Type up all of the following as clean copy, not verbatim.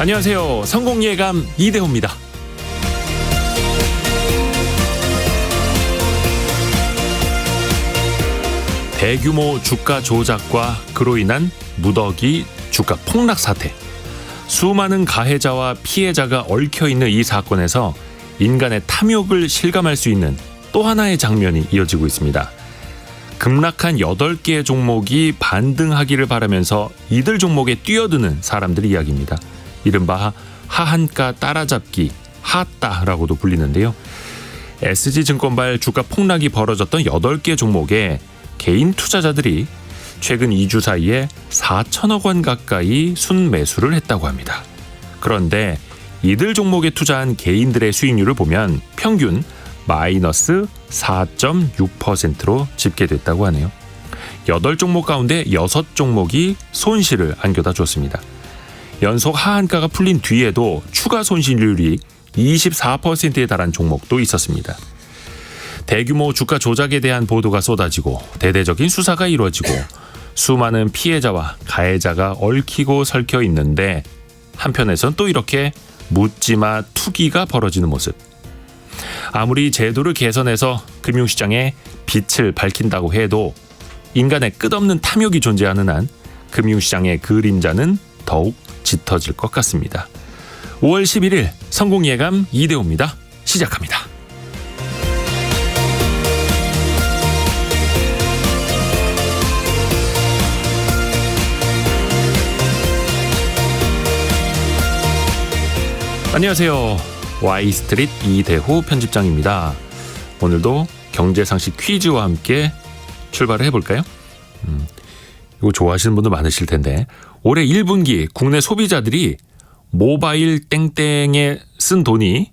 안녕하세요. 성공예감 이대호입니다. 대규모 주가 조작과 그로 인한 무더기 주가 폭락 사태. 수많은 가해자와 피해자가 얽혀있는 이 사건에서 인간의 탐욕을 실감할 수 있는 또 하나의 장면이 이어지고 있습니다. 급락한 8개의 종목이 반등하기를 바라면서 이들 종목에 뛰어드는 사람들의 이야기입니다. 이른바 하한가 따라잡기, 하따라고도 불리는데요. SG증권발 주가 폭락이 벌어졌던 8개 종목에 개인 투자자들이 최근 2주 사이에 4천억 원 가까이 순매수를 했다고 합니다. 그런데 이들 종목에 투자한 개인들의 수익률을 보면 평균 마이너스 4.6%로 집계됐다고 하네요. 8종목 가운데 6종목이 손실을 안겨다 줬습니다. 연속 하한가가 풀린 뒤에도 추가 손실률이 24%에 달한 종목도 있었습니다. 대규모 주가 조작에 대한 보도가 쏟아지고 대대적인 수사가 이루어지고 수많은 피해자와 가해자가 얽히고 설켜 있는데 한편에선 또 이렇게 묻지마 투기가 벌어지는 모습. 아무리 제도를 개선해서 금융시장에 빛을 밝힌다고 해도 인간의 끝없는 탐욕이 존재하는 한 금융시장의 그림자는 더욱 짙어질 것 같습니다. 5월 11일 성공예감 이대호입니다. 시작합니다. 안녕하세요. Y스트릿 이대호 편집장입니다. 오늘도 경제상식 퀴즈와 함께 출발을 해볼까요? 이거 좋아하시는 분들 많으실 텐데 올해 1분기 국내 소비자들이 모바일 땡땡에 쓴 돈이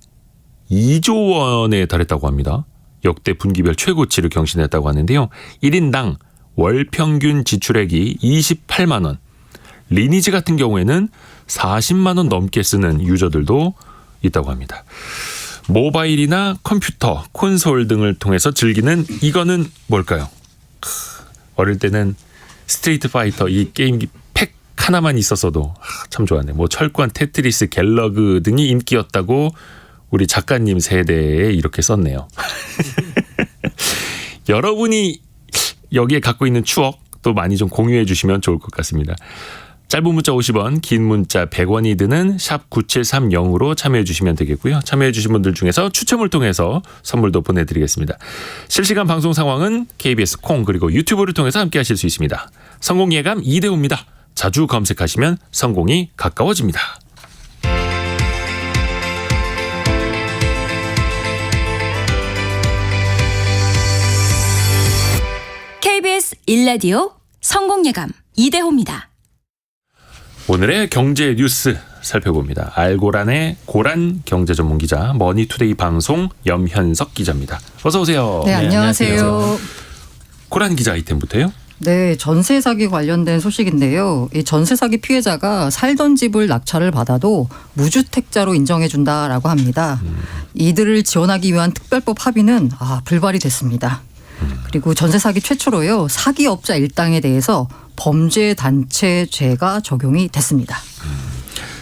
2조 원에 달했다고 합니다. 역대 분기별 최고치를 경신했다고 하는데요. 1인당 월 평균 지출액이 28만 원. 리니지 같은 경우에는 40만 원 넘게 쓰는 유저들도 있다고 합니다. 모바일이나 컴퓨터, 콘솔 등을 통해서 즐기는 이거는 뭘까요? 어릴 때는 스트리트 파이터 이 게임기 팩 하나만 있었어도 참 좋았네. 뭐 철권, 테트리스, 갤러그 등이 인기였다고 우리 작가님 세대에 이렇게 썼네요. 여러분이 여기에 갖고 있는 추억 또 많이 좀 공유해 주시면 좋을 것 같습니다. 짧은 문자 50원, 긴 문자 100원이 드는 샵 9730으로 참여해 주시면 되겠고요. 참여해 주신 분들 중에서 추첨을 통해서 선물도 보내드리겠습니다. 실시간 방송 상황은 KBS 콩 그리고 유튜브를 통해서 함께 하실 수 있습니다. 성공예감 이대호입니다. 자주 검색하시면 성공이 가까워집니다. KBS 1라디오 성공예감 이대호입니다. 오늘의 경제 뉴스 살펴봅니다. 알고란의 고란 경제전문기자 머니투데이 방송 염현석 기자입니다. 어서 오세요. 네, 안녕하세요. 고란 기자 아이템부터요. 네, 전세 사기 관련된 소식인데요. 이 전세 사기 피해자가 살던 집을 낙찰을 받아도 무주택자로 인정해 준다라고 합니다. 이들을 지원하기 위한 특별법 합의는 불발이 됐습니다. 그리고 전세 사기 최초로요. 사기업자 일당에 대해서 범죄단체죄가 적용이 됐습니다.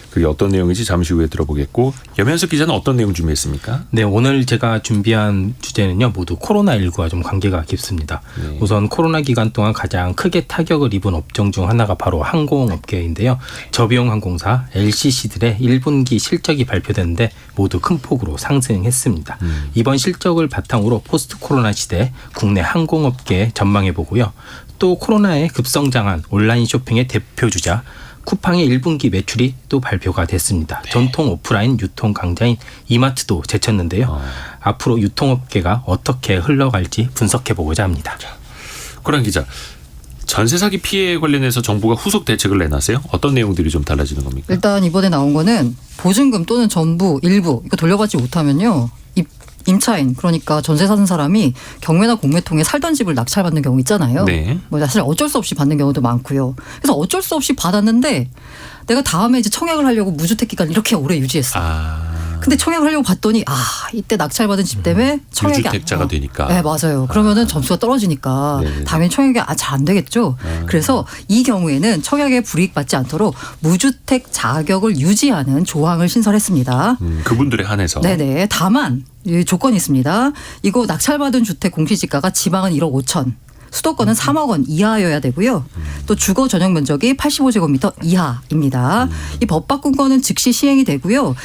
그게 어떤 내용인지 잠시 후에 들어보겠고 염현석 기자는 어떤 내용 준비했습니까? 네, 오늘 제가 준비한 주제는요. 모두 코로나19와 좀 관계가 깊습니다. 네. 우선 코로나 기간 동안 가장 크게 타격을 입은 업종 중 하나가 바로 항공업계인데요. 저비용항공사 LCC들의 1분기 실적이 발표됐는데 모두 큰 폭으로 상승했습니다. 이번 실적을 바탕으로 포스트 코로나 시대 국내 항공업계 전망해보고요. 또 코로나의 급성장한 온라인 쇼핑의 대표주자 쿠팡의 1분기 매출이 또 발표가 됐습니다. 네. 전통 오프라인 유통 강자인 이마트도 제쳤는데요. 앞으로 유통업계가 어떻게 흘러갈지 분석해보고자 합니다. 고란 기자, 전세 사기 피해 관련해서 정부가 후속 대책을 내놨어요? 어떤 내용들이 좀 달라지는 겁니까? 일단 이번에 나온 거는 보증금 또는 전부, 일부 이거 돌려받지 못하면요. 임차인 그러니까 전세 사는 사람이 경매나 공매 통해 살던 집을 낙찰받는 경우 있잖아요. 네. 뭐 사실 어쩔 수 없이 받는 경우도 많고요. 그래서 어쩔 수 없이 받았는데 내가 다음에 이제 청약을 하려고 무주택 기간 이렇게 오래 유지했어. 근데 청약하려고 봤더니 이때 낙찰받은 집 때문에 청약이 무주택자가 되니까. 네, 맞아요. 그러면은 점수가 떨어지니까 네네. 당연히 청약이 잘 안 되겠죠. 그래서 이 경우에는 청약에 불이익받지 않도록 무주택 자격을 유지하는 조항을 신설했습니다. 그분들에 한해서. 네네. 다만 이 조건이 있습니다. 이거 낙찰받은 주택 공시지가가 지방은 1억 5천. 수도권은 3억 원 이하여야 되고요. 또 주거 전용 면적이 85제곱미터 이하입니다. 이 법 바꾼 거는 즉시 시행이 되고요.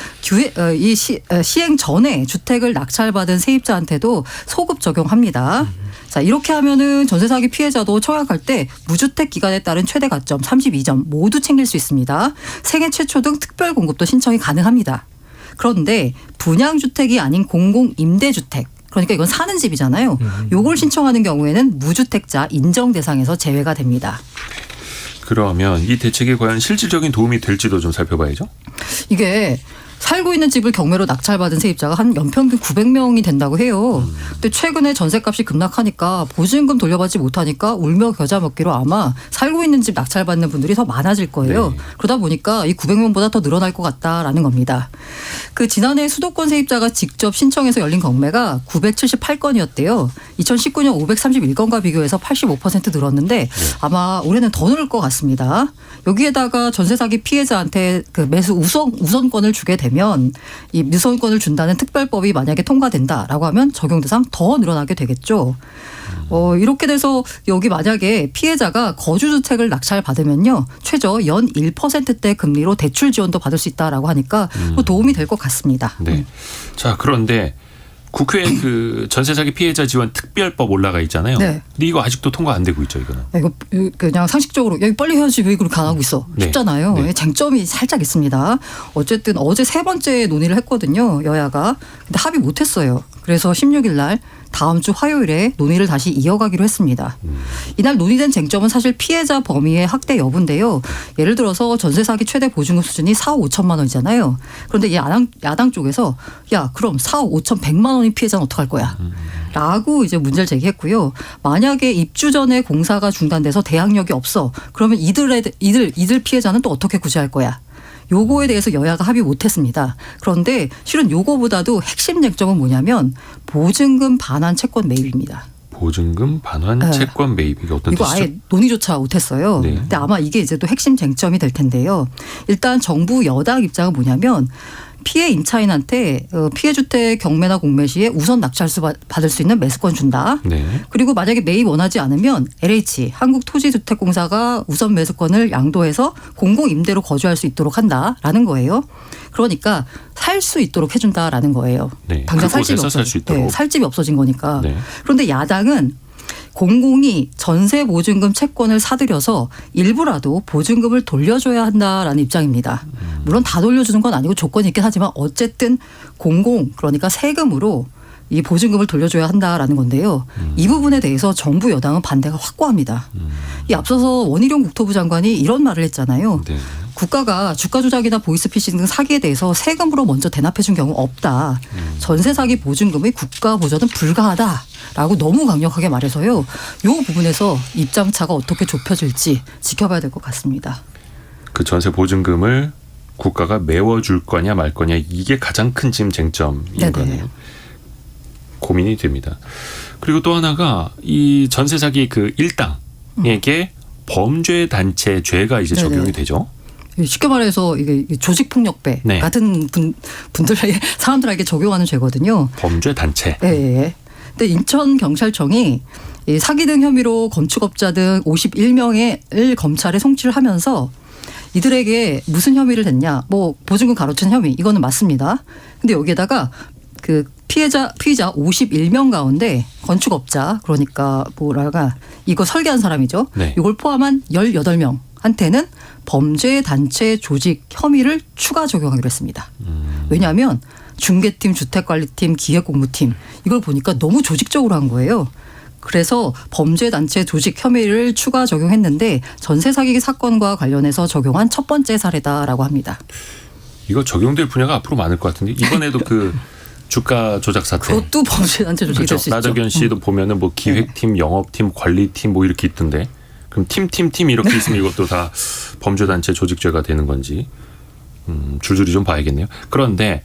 시행 전에 주택을 낙찰받은 세입자한테도 소급 적용합니다. 자, 이렇게 하면은 전세 사기 피해자도 청약할 때 무주택 기간에 따른 최대 가점 32점 모두 챙길 수 있습니다. 생애 최초 등 특별 공급도 신청이 가능합니다. 그런데 분양주택이 아닌 공공임대주택, 그러니까 이건 사는 집이잖아요. 요걸 신청하는 경우에는 무주택자 인정 대상에서 제외가 됩니다. 그러면 이 대책이 과연 실질적인 도움이 될지도 좀 살펴봐야죠. 이게 살고 있는 집을 경매로 낙찰받은 세입자가 한 연평균 900명이 된다고 해요. 근데 최근에 전셋값이 급락하니까 보증금 돌려받지 못하니까 울며 겨자 먹기로 아마 살고 있는 집 낙찰받는 분들이 더 많아질 거예요. 네. 그러다 보니까 이 900명보다 더 늘어날 것 같다라는 겁니다. 그 지난해 수도권 세입자가 직접 신청해서 열린 경매가 978건이었대요. 2019년 531건과 비교해서 85% 늘었는데 아마 올해는 더 늘을 것 같습니다. 여기에다가 전세 사기 피해자한테 그 매수 우선권을 주게 되면 이 우선권을 준다는 특별법이 만약에 통과된다라고 하면 적용 대상 더 늘어나게 되겠죠. 이렇게 돼서 여기 만약에 피해자가 거주주택을 낙찰받으면요. 최저 연 1%대 금리로 대출 지원도 받을 수 있다라고 하니까 도움이 될 것 같습니다. 네. 자, 그런데 국회에 그 전세 사기 피해자 지원 특별법 올라가 있잖아요. 네. 근데 이거 아직도 통과 안 되고 있죠, 이거는. 이거 그냥 상식적으로 여기 빨리 해야지 왜 그렇게 안 하고 있어 네. 싶잖아요. 네. 쟁점이 살짝 있습니다. 어쨌든 어제 세 번째 논의를 했거든요. 여야가. 근데 합의 못했어요. 그래서 16일 날 다음 주 화요일에 논의를 다시 이어가기로 했습니다. 이날 논의된 쟁점은 사실 피해자 범위의 확대 여부인데요. 예를 들어서 전세 사기 최대 보증금 수준이 4억 5천만 원이잖아요. 그런데 이 야당 쪽에서 야 그럼 4억 5천 100만 원인 피해자는 어떡할 거야? 라고 이제 문제를 제기했고요. 만약에 입주 전에 공사가 중단돼서 대항력이 없어. 그러면 이들 피해자는 또 어떻게 구제할 거야? 요거에 대해서 여야가 합의 못했습니다. 그런데 실은 요거보다도 핵심 쟁점은 뭐냐면 보증금 반환 채권 매입입니다. 보증금 반환 네. 채권 매입 이게 어떤 이거 뜻이죠? 아예 논의조차 못했어요. 네. 근데 아마 이게 이제 또 핵심 쟁점이 될 텐데요. 일단 정부 여당 입장은 뭐냐면 피해 임차인한테 피해 주택 경매나 공매 시에 우선 낙찰수 받을 수 있는 매수권 준다. 네. 그리고 만약에 매입 원하지 않으면 LH 한국토지주택공사가 우선 매수권을 양도해서 공공임대로 거주할 수 있도록 한다라는 거예요. 그러니까 살 수 있도록 해준다라는 거예요. 네. 당장 살 집이 그곳에서 살 수 있도록. 살 집이 없어진 거니까. 네. 그런데 야당은 공공이 전세 보증금 채권을 사들여서 일부라도 보증금을 돌려줘야 한다라는 입장입니다. 물론 다 돌려주는 건 아니고 조건이 있긴 하지만 어쨌든 공공 그러니까 세금으로 이 보증금을 돌려줘야 한다라는 건데요. 이 부분에 대해서 정부 여당은 반대가 확고합니다. 이 앞서서 원희룡 국토부 장관이 이런 말을 했잖아요. 네. 국가가 주가 조작이나 보이스피싱 등 사기에 대해서 세금으로 먼저 대납해 준 경우 없다. 전세 사기 보증금의 국가 보전은 불가하다라고 너무 강력하게 말해서요. 이 부분에서 입장차가 어떻게 좁혀질지 지켜봐야 될 것 같습니다. 그 전세 보증금을 국가가 메워줄 거냐 말 거냐 이게 가장 큰 지금 쟁점인 네네. 거네요. 고민이 됩니다. 그리고 또 하나가 이 전세 사기 그 일당에게 범죄 단체 죄가 이제 네네. 적용이 되죠. 쉽게 말해서 이게 조직폭력배 네. 같은 같은 분들에게 사람들에게 적용하는 죄거든요. 범죄 단체. 예, 예. 근데 인천경찰청이 이 사기 등 혐의로 건축업자 등 51명을 검찰에 송치를 하면서 이들에게 무슨 혐의를 했냐. 뭐 보증금 가로챈 혐의 이거는 맞습니다. 근데 여기에다가 그 피해자 51명 가운데 건축업자 그러니까 뭐랄까 이거 설계한 사람이죠. 네. 이걸 포함한 18명한테는 범죄 단체 조직 혐의를 추가 적용하기로 했습니다. 왜냐하면 중개팀, 주택관리팀, 기획공무팀 이걸 보니까 너무 조직적으로 한 거예요. 그래서 범죄단체 조직 혐의를 추가 적용했는데 전세 사기 사건과 관련해서 적용한 첫 번째 사례다라고 합니다. 이거 적용될 분야가 앞으로 많을 것 같은데 이번에도 그 주가 조작 사태. 그것도 범죄단체 조직이 될 수 있죠. 나덕연 씨도 보면은 뭐 기획팀, 영업팀, 관리팀 뭐 이렇게 있던데. 그럼 팀 이렇게 있으면 이것도 다 범죄단체 조직죄가 되는 건지 줄줄이 좀 봐야겠네요. 그런데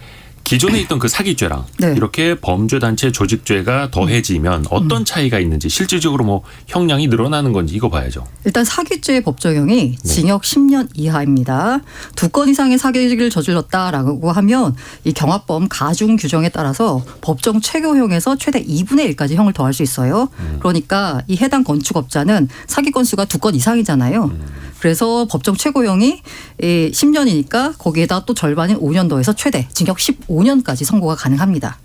기존에 있던 그 사기죄랑 네. 이렇게 범죄단체 조직죄가 더해지면 어떤 차이가 있는지 실질적으로 뭐 형량이 늘어나는 건지 이거 봐야죠. 일단 사기죄의 법적용이 징역 10년 이하입니다. 2건 이상의 사기를 저질렀다라고 하면 이 경합범 가중 규정에 따라서 법정 최고형에서 최대 2분의 1까지 형을 더할 수 있어요. 그러니까 이 해당 건축업자는 사기 건수가 2건 이상이잖아요. 그래서 법정 최고형이 10년이니까 거기에다 또 절반인 5년 더해서 최대 징역 15년까지 선고가 가능합니다.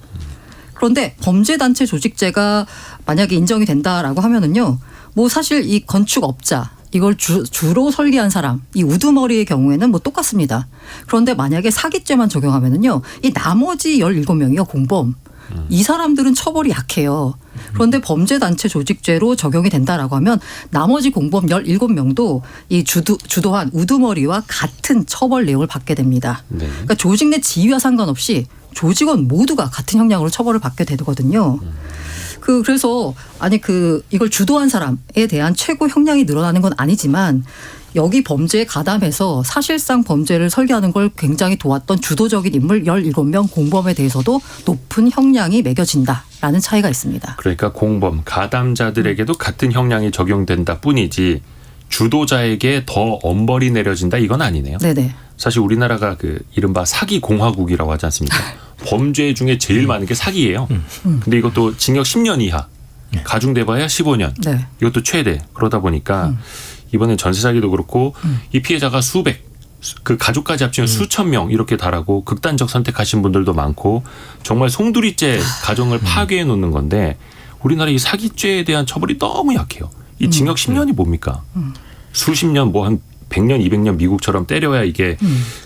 그런데 범죄단체 조직죄가 만약에 인정이 된다라고 하면은요, 뭐 사실 이 건축업자 이걸 주로 설계한 사람, 이 우두머리의 경우에는 뭐 똑같습니다. 그런데 만약에 사기죄만 적용하면은요, 이 나머지 17명이요, 공범. 이 사람들은 처벌이 약해요. 그런데 범죄단체 조직죄로 적용이 된다라고 하면 나머지 공범 17명도 이 주도한 우두머리와 같은 처벌 내용을 받게 됩니다. 네. 그러니까 조직 내 지위와 상관없이 조직원 모두가 같은 형량으로 처벌을 받게 되거든요. 그래서 이걸 주도한 사람에 대한 최고 형량이 늘어나는 건 아니지만 여기 범죄에 가담해서 사실상 범죄를 설계하는 걸 굉장히 도왔던 주도적인 인물 17명 공범에 대해서도 높은 형량이 매겨진다라는 차이가 있습니다. 그러니까 공범, 가담자들에게도 같은 형량이 적용된다 뿐이지 주도자에게 더 엄벌이 내려진다 이건 아니네요. 네네. 사실 우리나라가 그 이른바 사기 공화국이라고 하지 않습니까? 범죄 중에 제일 많은 게 사기예요. 근데 이것도 징역 10년 이하, 가중돼봐야 15년. 네. 이것도 최대. 그러다 보니까 이번엔 전세 사기도 그렇고 이 피해자가 수백, 그 가족까지 합치면 수천 명 이렇게 달하고 극단적 선택하신 분들도 많고 정말 송두리째 가정을 파괴해 놓는 건데 우리나라 이 사기죄에 대한 처벌이 너무 약해요. 이 징역 10년이 뭡니까? 수십 년 뭐 한 100년, 200년 미국처럼 때려야 이게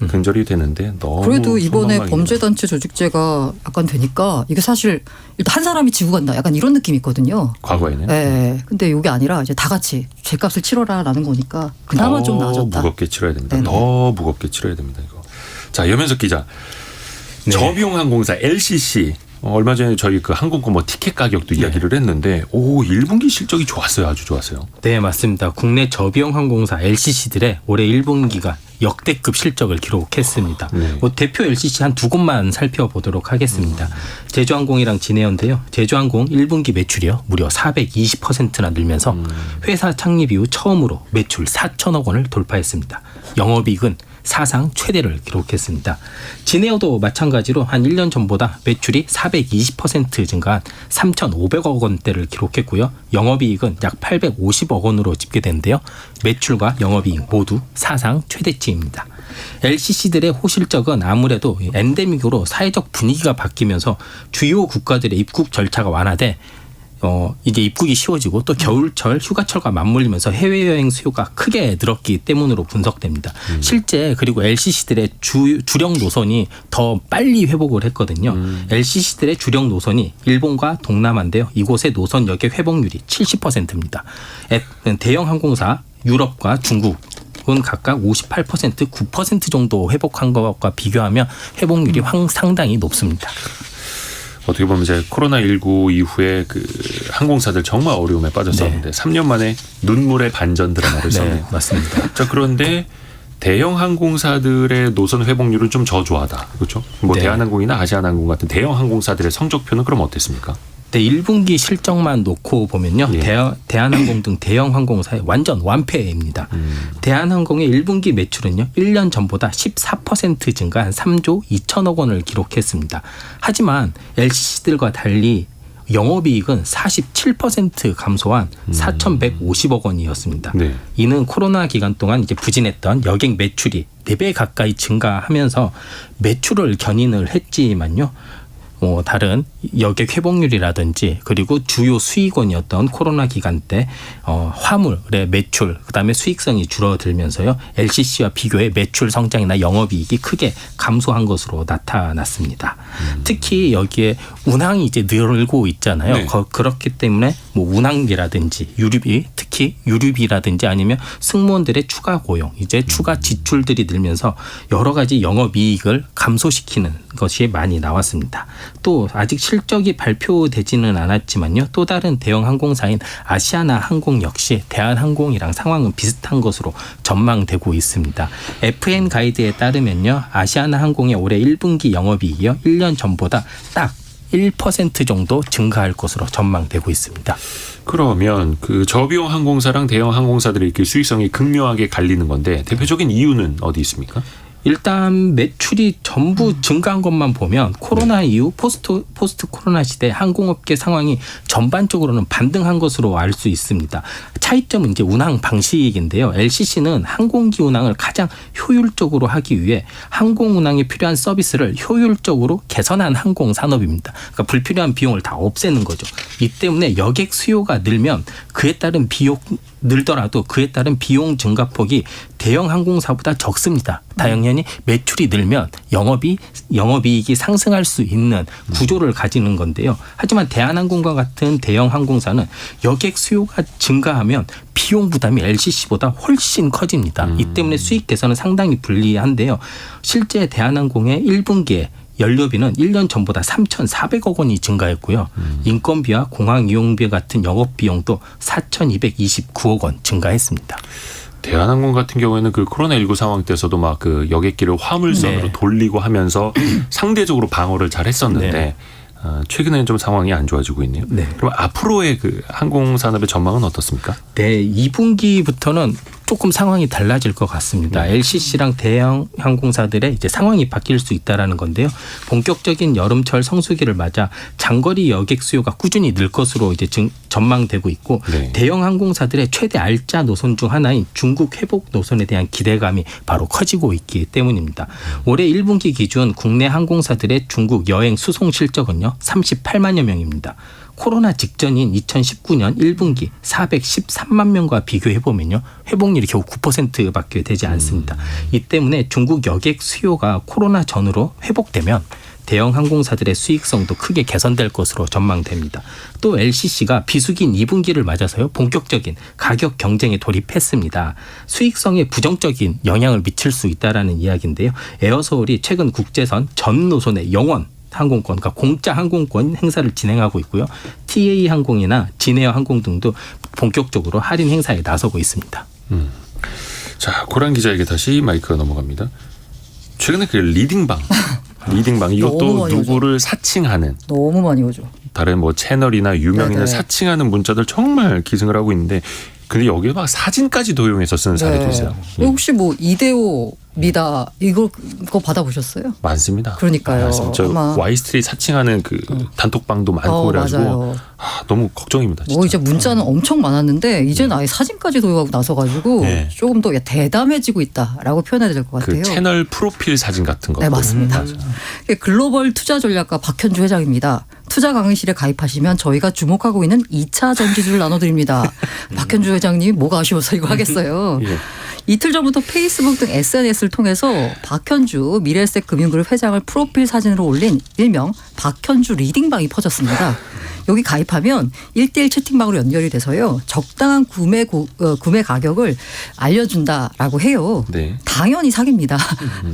근절이 되는데 너무 그래도 이번에 손방망이네요. 범죄단체 조직죄가 약간 되니까 이게 사실 일단 한 사람이 지고 간다. 약간 이런 느낌이 있거든요. 과거에는 네. 근데 이게 아니라 이제 다 같이 죄값을 치러라라는 거니까 그나마 좀 나아졌다. 무겁게 치러야 됩니다. 네네. 더 무겁게 치러야 됩니다. 이거. 자, 염현석 기자. 네. 저비용항공사 LCC 얼마 전에 저희 그 항공권 뭐 티켓 가격도 이야기를 했는데 1분기 실적이 좋았어요. 아주 좋았어요. 네, 맞습니다. 국내 저비용 항공사 LCC들의 올해 1분기가 역대급 실적을 기록했습니다. 네. 대표 LCC 한 두 곳만 살펴보도록 하겠습니다. 제주항공이랑 진해연데요. 제주항공 1분기 매출이요. 무려 420%나 늘면서 회사 창립 이후 처음으로 매출 4천억 원을 돌파했습니다. 영업이익은 사상 최대를 기록했습니다. 진에어도 마찬가지로 한 1년 전보다 매출이 420% 증가한 3,500억 원대를 기록했고요. 영업이익은 약 850억 원으로 집계됐는데요. 매출과 영업이익 모두 사상 최대치입니다. LCC들의 호실적은 아무래도 엔데믹으로 사회적 분위기가 바뀌면서 주요 국가들의 입국 절차가 완화돼 이제 입국이 쉬워지고 또 겨울철 휴가철과 맞물리면서 해외여행 수요가 크게 늘었기 때문으로 분석됩니다. 실제 그리고 LCC들의 주력 노선이 더 빨리 회복을 했거든요. LCC들의 주력 노선이 일본과 동남아인데요. 이곳의 노선 여객 회복률이 70%입니다. 대형 항공사 유럽과 중국은 각각 58%, 9% 정도 회복한 것과 비교하면 회복률이 상당히 높습니다. 어떻게 보면 이제 코로나19 이후에 그 항공사들 정말 어려움에 빠졌었는데 3년 만에 눈물의 반전 드라마를 썼네요. 네, 맞습니다. 자, 그런데 대형 항공사들의 노선 회복률은 좀 저조하다. 그렇죠? 뭐 네. 대한항공이나 아시아나항공 같은 대형 항공사들의 성적표는 그럼 어땠습니까? 네, 1분기 실적만 놓고 보면요. 예. 대한항공 등 대형 항공사의 완전 완패입니다. 대한항공의 1분기 매출은요. 1년 전보다 14% 증가한 3조 2천억 원을 기록했습니다. 하지만 LCC들과 달리 영업이익은 47% 감소한 4,150억 원이었습니다. 네. 이는 코로나 기간 동안 이제 부진했던 여객 매출이 4배 가까이 증가하면서 매출을 견인을 했지만요. 다른 여객 회복률이라든지 그리고 주요 수익원이었던 코로나 기간 때 화물의 매출 그다음에 수익성이 줄어들면서요. LCC와 비교해 매출 성장이나 영업이익이 크게 감소한 것으로 나타났습니다. 특히 여기에 운항이 이제 늘고 있잖아요. 네. 그렇기 때문에 뭐 운항비라든지 유류비 특히 특히 유류비라든지 아니면 승무원들의 추가 고용, 이제 추가 지출들이 늘면서 여러 가지 영업이익을 감소시키는 것이 많이 나왔습니다. 또 아직 실적이 발표되지는 않았지만요. 또 다른 대형 항공사인 아시아나 항공 역시 대한항공이랑 상황은 비슷한 것으로 전망되고 있습니다. FN 가이드에 따르면요. 아시아나 항공의 올해 1분기 영업이익이요. 1년 전보다 딱 1% 정도 증가할 것으로 전망되고 있습니다. 그러면 그 저비용 항공사랑 대형 항공사들이 이렇게 수익성이 극명하게 갈리는 건데 대표적인 이유는 어디 있습니까? 일단 매출이 전부 증가한 것만 보면 코로나 이후 포스트 코로나 시대 항공업계 상황이 전반적으로는 반등한 것으로 알 수 있습니다. 차이점은 이제 운항 방식인데요. LCC는 항공기 운항을 가장 효율적으로 하기 위해 항공 운항에 필요한 서비스를 효율적으로 개선한 항공 산업입니다. 그러니까 불필요한 비용을 다 없애는 거죠. 이 때문에 여객 수요가 늘면 그에 따른 비용 늘더라도 그에 따른 비용 증가폭이 대형 항공사보다 적습니다. 당연히 매출이 늘면 영업이익이 상승할 수 있는 구조를 가지는 건데요. 하지만 대한항공과 같은 대형 항공사는 여객 수요가 증가하면 비용 부담이 LCC보다 훨씬 커집니다. 이 때문에 수익 개선은 상당히 불리한데요. 실제 대한항공의 1분기에 연료비는 1년 전보다 3,400억 원이 증가했고요. 인건비와 공항 이용비 같은 영업비용도 4,229억 원 증가했습니다. 대한항공 같은 경우에는 그 코로나19 상황 때서도 막 그 여객기를 화물선으로 네. 돌리고 하면서 상대적으로 방어를 잘 했었는데 네. 최근에는 좀 상황이 안 좋아지고 있네요. 네. 그럼 앞으로의 그 항공산업의 전망은 어떻습니까? 네, 2분기부터는 조금 상황이 달라질 것 같습니다. LCC랑 대형 항공사들의 이제 상황이 바뀔 수 있다라는 건데요. 본격적인 여름철 성수기를 맞아 장거리 여객 수요가 꾸준히 늘 것으로 이제 전망되고 있고 네. 대형 항공사들의 최대 알짜 노선 중 하나인 중국 회복 노선에 대한 기대감이 바로 커지고 있기 때문입니다. 올해 1분기 기준 국내 항공사들의 중국 여행 수송 실적은요 38만여 명입니다. 코로나 직전인 2019년 1분기 413만 명과 비교해보면요. 회복률이 겨우 9%밖에 되지 않습니다. 이 때문에 중국 여객 수요가 코로나 전으로 회복되면 대형 항공사들의 수익성도 크게 개선될 것으로 전망됩니다. 또 LCC가 비수기인 2분기를 맞아서요. 본격적인 가격 경쟁에 돌입했습니다. 수익성에 부정적인 영향을 미칠 수 있다라는 이야기인데요. 에어서울이 최근 국제선 전 노선의 영원 항공권, 그러니까 공짜 항공권 행사를 진행하고 있고요. TA 항공이나 진에어 항공 등도 본격적으로 할인 행사에 나서고 있습니다. 자, 고란 기자에게 다시 마이크가 넘어갑니다. 최근에 그 리딩방 너무 이것도 많이 누구를 사칭하는 너무 많이 오죠. 다른 뭐 채널이나 유명인을 네네. 사칭하는 문자들 정말 기승을 하고 있는데 근데 여기에 막 사진까지 도용해서 쓰는 사례도 있어요. 혹시 뭐 이데오 미다 이거 받아보셨어요? 많습니다. 그러니까요. 많습니다. 저 아마. Y스트리 사칭하는 그 단톡방도 많고 그래가지고 맞아요. 너무 걱정입니다. 진짜. 뭐 이제 문자는 엄청 많았는데 이제는 아예 사진까지 도용하고 나서가지고 네. 조금 더 대담해지고 있다라고 표현해야 될 것 같아요. 그 채널 프로필 사진 같은 거. 네, 맞습니다. 글로벌 투자 전략가 박현주 회장입니다. 투자 강의실에 가입하시면 저희가 주목하고 있는 2차 전지주를 나눠드립니다. 박현주 회장님이 뭐가 아쉬워서 이거 하겠어요. 예. 이틀 전부터 페이스북 등 SNS를 통해서 박현주 미래에셋 금융그룹 회장을 프로필 사진으로 올린 일명 박현주 리딩방이 퍼졌습니다. 여기 가입하면 1대1 채팅방으로 연결이 돼서요. 적당한 구매 가격을 알려준다라고 해요. 네. 당연히 사기입니다.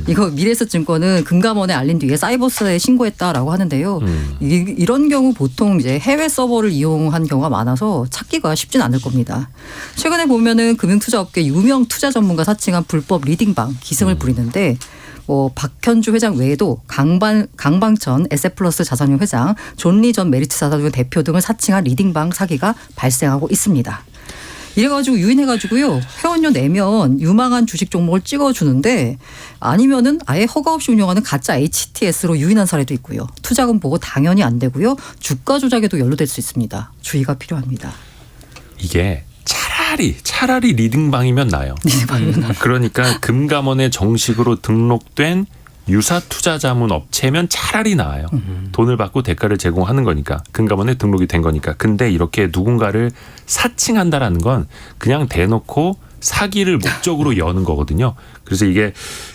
이거 미래에셋증권은 금감원에 알린 뒤에 사이버스에 신고했다라고 하는데요. 이런 경우 보통 이제 해외 서버를 이용한 경우가 많아서 찾기가 쉽진 않을 겁니다. 최근에 보면은 금융투자업계 유명 투자 전문가 사칭한 불법 리딩방 기승을 부리는데 뭐 박현주 회장 외에도 강방천 에셋플러스 자산용 회장, 존리 전 메리츠 자산용 대표 등을 사칭한 리딩방 사기가 발생하고 있습니다. 이래가지고 유인해가지고요. 회원료 내면 유망한 주식 종목을 찍어주는데 아니면은 아예 허가 없이 운영하는 가짜 HTS로 유인한 사례도 있고요. 투자금 보고 당연히 안 되고요. 주가 조작에도 연루될 수 있습니다. 주의가 필요합니다. 이게 차라리 리딩방이면 나요. 그러니까 금감원에 정식으로 등록된 유사투자자문 업체면 차라리 나아요. 돈을 받고 대가를 제공하는 거니까. 금감원에 등록이 된 거니까. 근데 이렇게 누군가를 사칭한다라는 건 그냥 대놓고 사기를 목적으로 여는 거거든요. 그래서 이게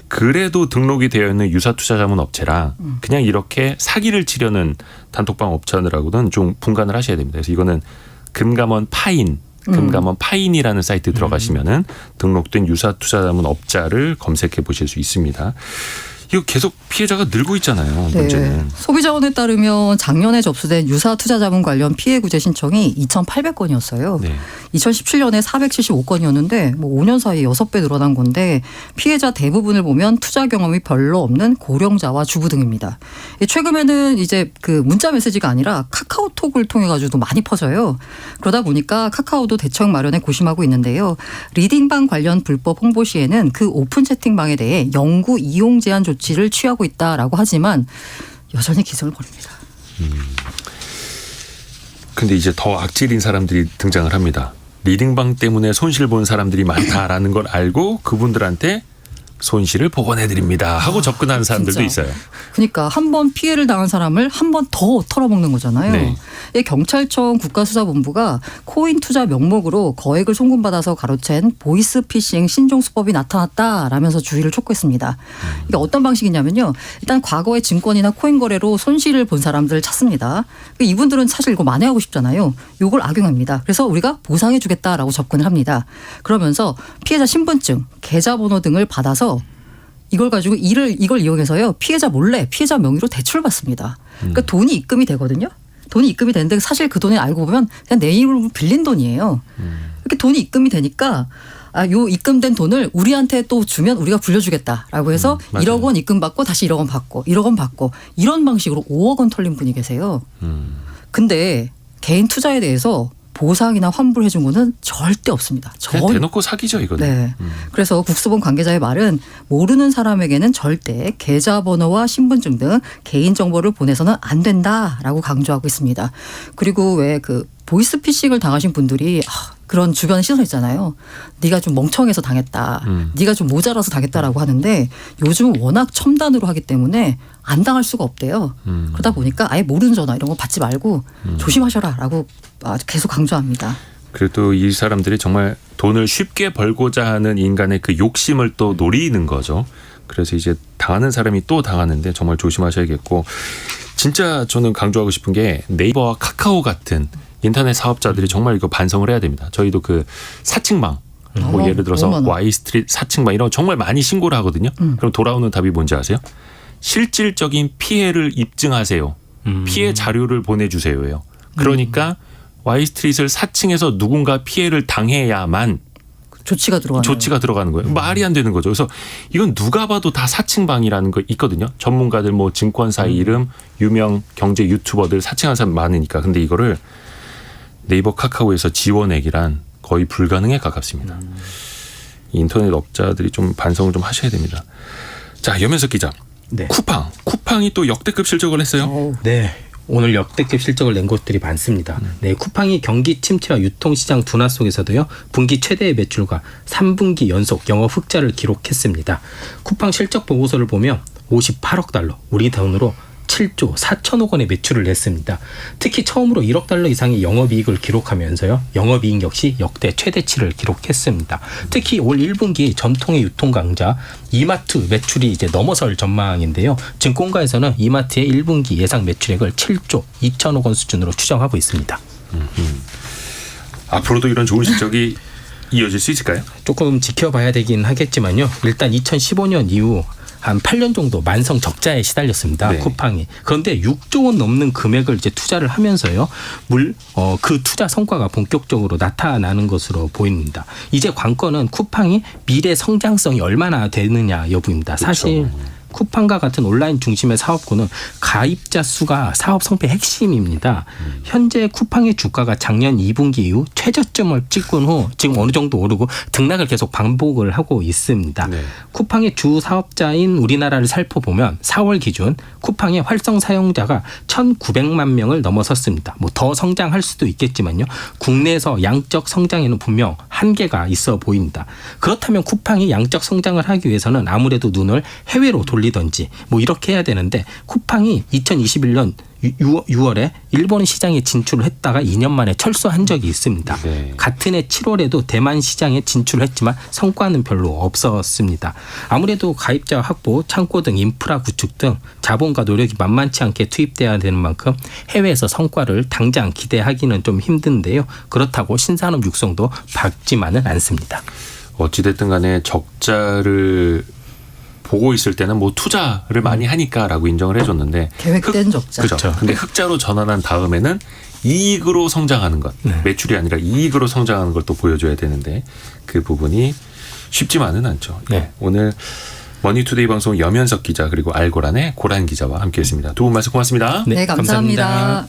그래도 등록이 되어 있는 유사투자자문 업체랑 그냥 이렇게 사기를 치려는 단톡방 업체들하고는 좀 분간을 하셔야 됩니다. 그래서 이거는 금감원 파인 금감원 파인이라는 사이트 들어가시면은 등록된 유사투자자문 업자를 검색해 보실 수 있습니다. 이거 계속 피해자가 늘고 있잖아요. 문제는. 소비자원에 따르면 작년에 접수된 유사투자자문 관련 피해 구제 신청이 2,800건이었어요. 네. 2017년에 475건이었는데 뭐 5년 사이에 6배 늘어난 건데 피해자 대부분을 보면 투자 경험이 별로 없는 고령자와 주부 등입니다. 최근에는 이제 그 문자 메시지가 아니라 카카오톡을 통해 가지고도 많이 퍼져요. 그러다 보니까 카카오도 대책 마련에 고심하고 있는데요. 리딩방 관련 불법 홍보 시에는 그 오픈 채팅방에 대해 영구 이용 제한 조치를 취하고 있다라고 하지만 여전히 기승을 부립니다. 근데 이제 더 악질인 사람들이 등장을 합니다. 리딩방 때문에 손실 본 사람들이 많다라는 걸 알고 그분들한테 손실을 복원해드립니다 하고 접근하는 사람들도 진짜. 있어요. 그러니까 한 번 피해를 당한 사람을 한 번 더 털어먹는 거잖아요. 네. 이 경찰청 국가수사본부가 코인 투자 명목으로 거액을 송금받아서 가로챈 보이스피싱 신종 수법이 나타났다라면서 주의를 촉구했습니다. 이게 어떤 방식이냐면요. 일단 과거의 증권이나 코인 거래로 손실을 본 사람들을 찾습니다. 이분들은 사실 이거 만회하고 싶잖아요. 이걸 악용합니다. 그래서 우리가 보상해 주겠다라고 접근을 합니다. 그러면서 피해자 신분증, 계좌번호 등을 받아서 이걸 가지고 이걸 이용해서요. 피해자 몰래 피해자 명의로 대출을 받습니다. 그러니까 돈이 입금이 되거든요. 돈이 입금이 되는데 사실 그 돈이 알고 보면 그냥 내 이름으로 빌린 돈이에요. 이렇게 돈이 입금이 되니까 요 입금된 돈을 우리한테 또 주면 우리가 불려주겠다라고 해서 1억 원 입금받고 다시 1억 원 받고 1억 원 받고 이런 방식으로 5억 원 털린 분이 계세요. 근데 개인 투자에 대해서 보상이나 환불해 준 거는 절대 없습니다. 그냥 대놓고 사기죠 이거는. 네. 그래서 국수본 관계자의 말은 모르는 사람에게는 절대 계좌번호와 신분증 등 개인정보를 보내서는 안 된다라고 강조하고 있습니다. 그리고 왜 그 보이스피싱을 당하신 분들이 그런 주변 시선 있잖아요. 네가 좀 멍청해서 당했다. 네가 좀 모자라서 당했다라고 하는데 요즘은 워낙 첨단으로 하기 때문에 안 당할 수가 없대요. 그러다 보니까 아예 모르는 전화 이런 거 받지 말고 조심하셔라라고 계속 강조합니다. 그래도 이 사람들이 정말 돈을 쉽게 벌고자 하는 인간의 그 욕심을 또 노리는 거죠. 그래서 이제 당하는 사람이 또 당하는데 정말 조심하셔야겠고 진짜 저는 강조하고 싶은 게 네이버와 카카오 같은 인터넷 사업자들이 정말 이거 반성을 해야 됩니다. 저희도 그 사칭방 뭐 예를 들어서 Y스트릿 사칭방 이런 거 정말 많이 신고를 하거든요. 그럼 돌아오는 답이 뭔지 아세요? 실질적인 피해를 입증하세요. 피해 자료를 보내주세요예요. 그러니까 Y스트릿을 사칭해서 누군가 피해를 당해야만 조치가 들어가는 거예요. 말이 안 되는 거죠. 그래서 이건 누가 봐도 다 사칭방이라는 거 있거든요. 전문가들 뭐 증권사 이름, 유명 경제 유튜버들 사칭하는 사람 많으니까. 근데 이거를 네이버 카카오에서 지원액이란 거의 불가능에 가깝습니다. 인터넷 업자들이 좀 반성을 좀 하셔야 됩니다. 자, 염현석 기자. 네. 쿠팡이 또 역대급 실적을 했어요. 네. 오늘 역대급 실적을 낸 곳들이 많습니다. 네, 쿠팡이 경기 침체와 유통시장 둔화 속에서도요. 분기 최대의 매출과 3분기 연속 영업 흑자를 기록했습니다. 쿠팡 실적 보고서를 보면 58억 달러, 우리 돈으로 7조 4천억 원의 매출을 냈습니다. 특히 처음으로 1억 달러 이상의 영업이익을 기록하면서요. 영업이익 역시 역대 최대치를 기록했습니다. 특히 올 1분기 전통의 유통 강자 이마트 매출이 이제 넘어설 전망인데요. 증권가에서는 이마트의 1분기 예상 매출액을 7조 2천억 원 수준으로 추정하고 있습니다. 앞으로도 이런 좋은 실적이 이어질 수 있을까요? 조금 지켜봐야 되긴 하겠지만요. 일단 2015년 이후 한 8년 정도 만성 적자에 시달렸습니다. 네. 쿠팡이. 그런데 6조 원 넘는 금액을 이제 투자를 하면서요. 그 투자 성과가 본격적으로 나타나는 것으로 보입니다. 이제 관건은 쿠팡이 미래 성장성이 얼마나 되느냐 여부입니다. 사실 그렇죠. 쿠팡과 같은 온라인 중심의 사업군은 가입자 수가 사업 성패의 핵심입니다. 현재 쿠팡의 주가가 작년 2분기 이후 최저점을 찍은 후 지금 어느 정도 오르고 등락을 계속 반복을 하고 있습니다. 네. 쿠팡의 주 사업자인 우리나라를 살펴보면 4월 기준 쿠팡의 활성 사용자가 1,900만 명을 넘어섰습니다. 뭐 더 성장할 수도 있겠지만요. 국내에서 양적 성장에는 분명 한계가 있어 보입니다. 그렇다면 쿠팡이 양적 성장을 하기 위해서는 아무래도 눈을 해외로 돌리든지 뭐 이렇게 해야 되는데 쿠팡이 2021년 6월에 일본 시장에 진출을 했다가 2년 만에 철수한 적이 있습니다. 네. 같은 해 7월에도 대만 시장에 진출을 했지만 성과는 별로 없었습니다. 아무래도 가입자 확보, 창고 등 인프라 구축 등 자본과 노력이 만만치 않게 투입돼야 되는 만큼 해외에서 성과를 당장 기대하기는 좀 힘든데요. 그렇다고 신산업 육성도 밝지만은 않습니다. 어찌됐든 간에 적자를 보고 있을 때는 뭐 투자를 많이 하니까라고 인정을 해줬는데 계획된 적자. 그렇죠. 근데 흑자로 전환한 다음에는 이익으로 성장하는 것, 네. 매출이 아니라 이익으로 성장하는 걸 또 보여줘야 되는데 그 부분이 쉽지만은 않죠. 네. 오늘 머니투데이 방송 염현석 기자 그리고 알고란의 고란 기자와 함께했습니다. 두 분 말씀 고맙습니다. 네, 감사합니다.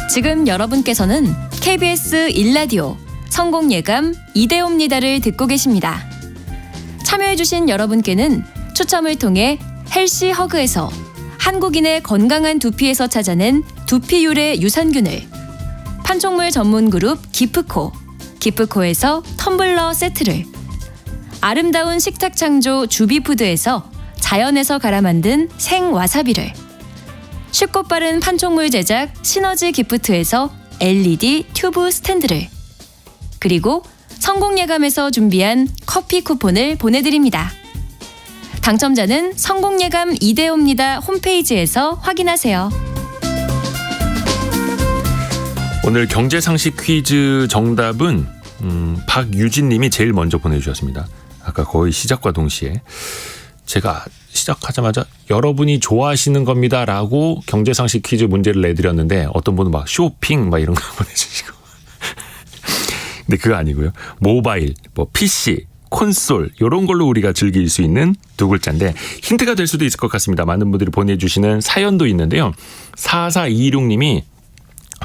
지금 여러분께서는 KBS 1라디오 성공예감 이대호입니다를 듣고 계십니다. 참여해주신 여러분께는 추첨을 통해 헬시 허그에서 한국인의 건강한 두피에서 찾아낸 두피 유래 유산균을, 판촉물 전문 그룹 기프코에서 텀블러 세트를, 아름다운 식탁 창조 주비푸드에서 자연에서 갈아 만든 생와사비를, 쉽고 빠른 판촉물 제작 시너지 기프트에서 LED 튜브 스탠드를, 그리고 성공예감에서 준비한 커피 쿠폰을 보내드립니다. 당첨자는 성공예감 이대호입니다 홈페이지에서 확인하세요. 오늘 경제상식 퀴즈 정답은 박유진 님이 제일 먼저 보내주셨습니다. 아까 거의 시작과 동시에 제가 시작하자마자 여러분이 좋아하시는 겁니다라고 경제상식 퀴즈 문제를 내드렸는데 어떤 분은 막 쇼핑 막 이런 거 보내주시고 근데 그거 아니고요. 모바일, 뭐 PC, 콘솔 이런 걸로 우리가 즐길 수 있는 두 글자인데 힌트가 될 수도 있을 것 같습니다. 많은 분들이 보내주시는 사연도 있는데요. 4426님이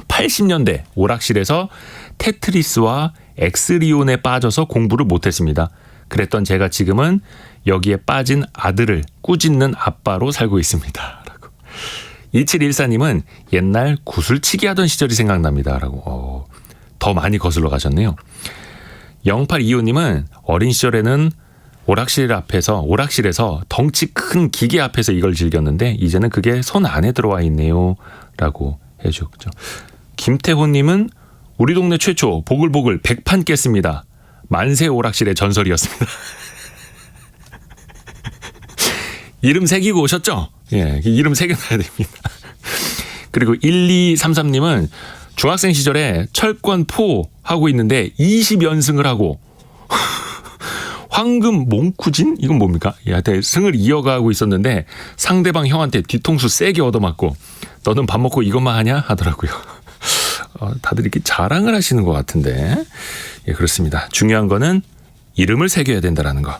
80년대 오락실에서 테트리스와 엑스리온에 빠져서 공부를 못했습니다. 그랬던 제가 지금은 여기에 빠진 아들을 꾸짖는 아빠로 살고 있습니다. 라고. 2714님은 옛날 구슬치기 하던 시절이 생각납니다. 라고. 더 많이 거슬러 가셨네요. 0825님은 어린 시절에는 오락실에서 덩치 큰 기계 앞에서 이걸 즐겼는데 이제는 그게 손 안에 들어와 있네요. 라고 해주셨죠. 김태호님은 우리 동네 최초 보글보글 100판 깼습니다. 만세 오락실의 전설이었습니다. 이름 새기고 오셨죠? 예, 이름 새겨놔야 됩니다. 그리고 1233님은 중학생 시절에 철권포 하고 있는데 20연승을 하고 황금 몽쿠진? 이건 뭡니까? 하여튼 승을 이어가고 있었는데 상대방 형한테 뒤통수 세게 얻어맞고 너는 밥 먹고 이것만 하냐? 하더라고요. 다들 이렇게 자랑을 하시는 것 같은데 예, 그렇습니다. 중요한 거는 이름을 새겨야 된다라는 거.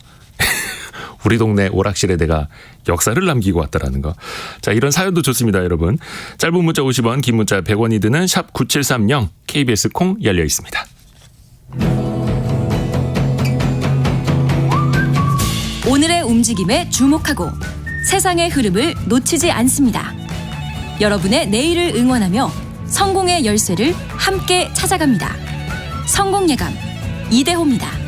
우리 동네 오락실에 내가 역사를 남기고 왔다라는 거. 자, 이런 사연도 좋습니다, 여러분. 짧은 문자 50원, 긴 문자 100원이 드는 샵 9730 KBS 콩 열려 있습니다. 오늘의 움직임에 주목하고 세상의 흐름을 놓치지 않습니다. 여러분의 내일을 응원하며 성공의 열쇠를 함께 찾아갑니다. 성공예감 이대호입니다.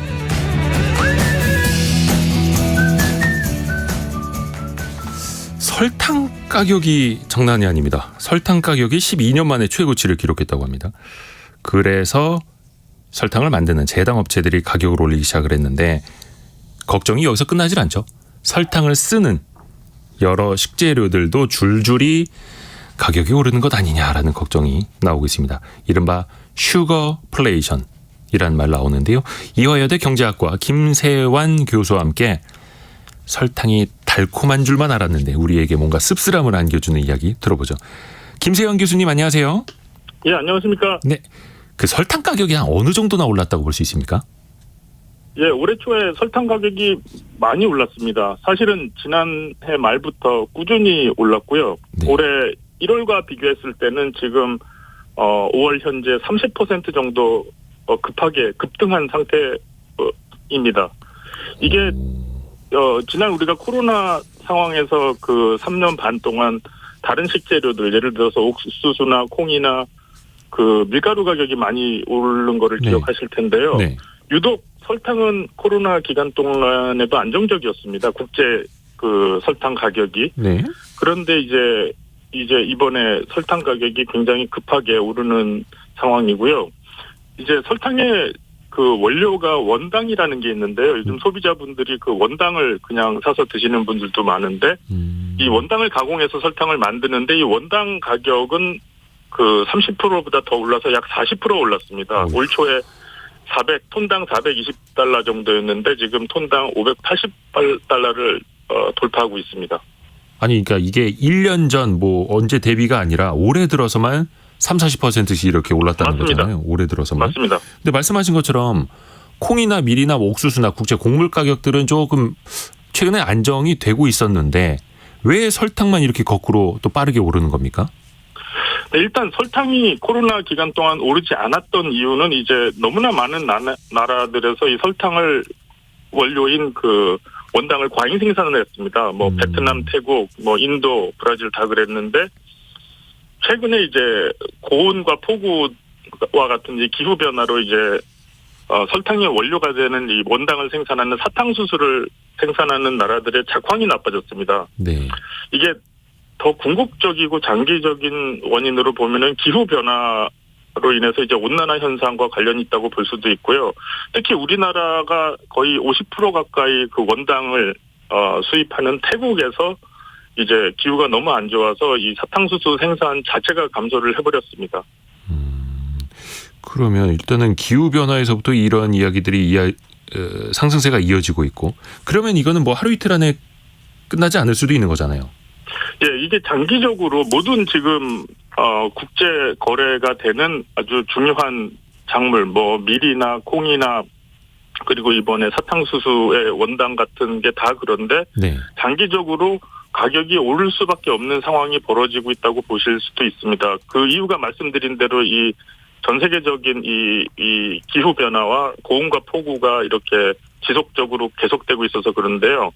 설탕 가격이 장난이 아닙니다. 설탕 가격이 12년 만에 최고치를 기록했다고 합니다. 그래서 설탕을 만드는 제당업체들이 가격을 올리기 시작을 했는데 걱정이 여기서 끝나질 않죠. 설탕을 쓰는 여러 식재료들도 줄줄이 가격이 오르는 것 아니냐라는 걱정이 나오고 있습니다. 이른바 슈거플레이션이라는 말 나오는데요. 이화여대 경제학과 김세환 교수와 함께 설탕이 달콤한 줄만 알았는데 우리에게 뭔가 씁쓸함을 안겨주는 이야기 들어보죠. 김세환 교수님 안녕하세요. 예, 안녕하십니까. 네, 그 설탕 가격이 한 어느 정도나 올랐다고 볼 수 있습니까? 예, 올해 초에 설탕 가격이 많이 올랐습니다. 사실은 지난해 말부터 꾸준히 올랐고요. 네. 올해 1월과 비교했을 때는 지금 5월 현재 30% 정도 급하게 급등한 상태입니다. 이게 지난 우리가 코로나 상황에서 그 3년 반 동안 다른 식재료들 예를 들어서 옥수수나 콩이나 그 밀가루 가격이 많이 오른 거를 네. 기억하실 텐데요. 네. 유독 설탕은 코로나 기간 동안에도 안정적이었습니다. 국제 그 설탕 가격이. 네. 그런데 이제 이번에 설탕 가격이 굉장히 급하게 오르는 상황이고요. 이제 설탕의 그 원료가 원당이라는 게 있는데요. 요즘 소비자분들이 그 원당을 그냥 사서 드시는 분들도 많은데 이 원당을 가공해서 설탕을 만드는데 이 원당 가격은 그 30%보다 더 올라서 약 40% 올랐습니다. 올 초에 톤당 420달러 정도였는데 지금 톤당 580달러를 돌파하고 있습니다. 아니, 그러니까 이게 1년 전 뭐 언제 대비가 아니라 올해 들어서만 30-40%씩 이렇게 올랐다는 맞습니다. 거잖아요. 올해 들어서만. 맞습니다. 근데 말씀하신 것처럼 콩이나 밀이나 옥수수나 국제 곡물 가격들은 조금 최근에 안정이 되고 있었는데 왜 설탕만 이렇게 거꾸로 또 빠르게 오르는 겁니까? 네, 일단 설탕이 코로나 기간 동안 오르지 않았던 이유는 이제 너무나 많은 나라들에서 이 설탕을 원료인 그 원당을 과잉 생산을 했습니다. 뭐 베트남, 태국, 뭐 인도, 브라질 다 그랬는데 최근에 이제 고온과 폭우와 같은 이 기후 변화로 이제 설탕의 원료가 되는 이 원당을 생산하는 사탕수수를 생산하는 나라들의 작황이 나빠졌습니다. 네. 이게 더 궁극적이고 장기적인 원인으로 보면은 기후 변화로 인해서 이제 온난화 현상과 관련이 있다고 볼 수도 있고요. 특히 우리나라가 거의 50% 가까이 그 원당을 수입하는 태국에서 이제 기후가 너무 안 좋아서 이 사탕수수 생산 자체가 감소를 해버렸습니다. 그러면 일단은 기후 변화에서부터 이런 이야기들이 상승세가 이어지고 있고 그러면 이거는 뭐 하루 이틀 안에 끝나지 않을 수도 있는 거잖아요. 예, 이게 장기적으로 모든 지금 국제 거래가 되는 아주 중요한 작물, 뭐 밀이나 콩이나 그리고 이번에 사탕수수의 원당 같은 게 다 그런데 네. 장기적으로 가격이 오를 수밖에 없는 상황이 벌어지고 있다고 보실 수도 있습니다. 그 이유가 말씀드린 대로 이 전 세계적인 이 기후 변화와 고온과 폭우가 이렇게 지속적으로 계속되고 있어서 그런데요.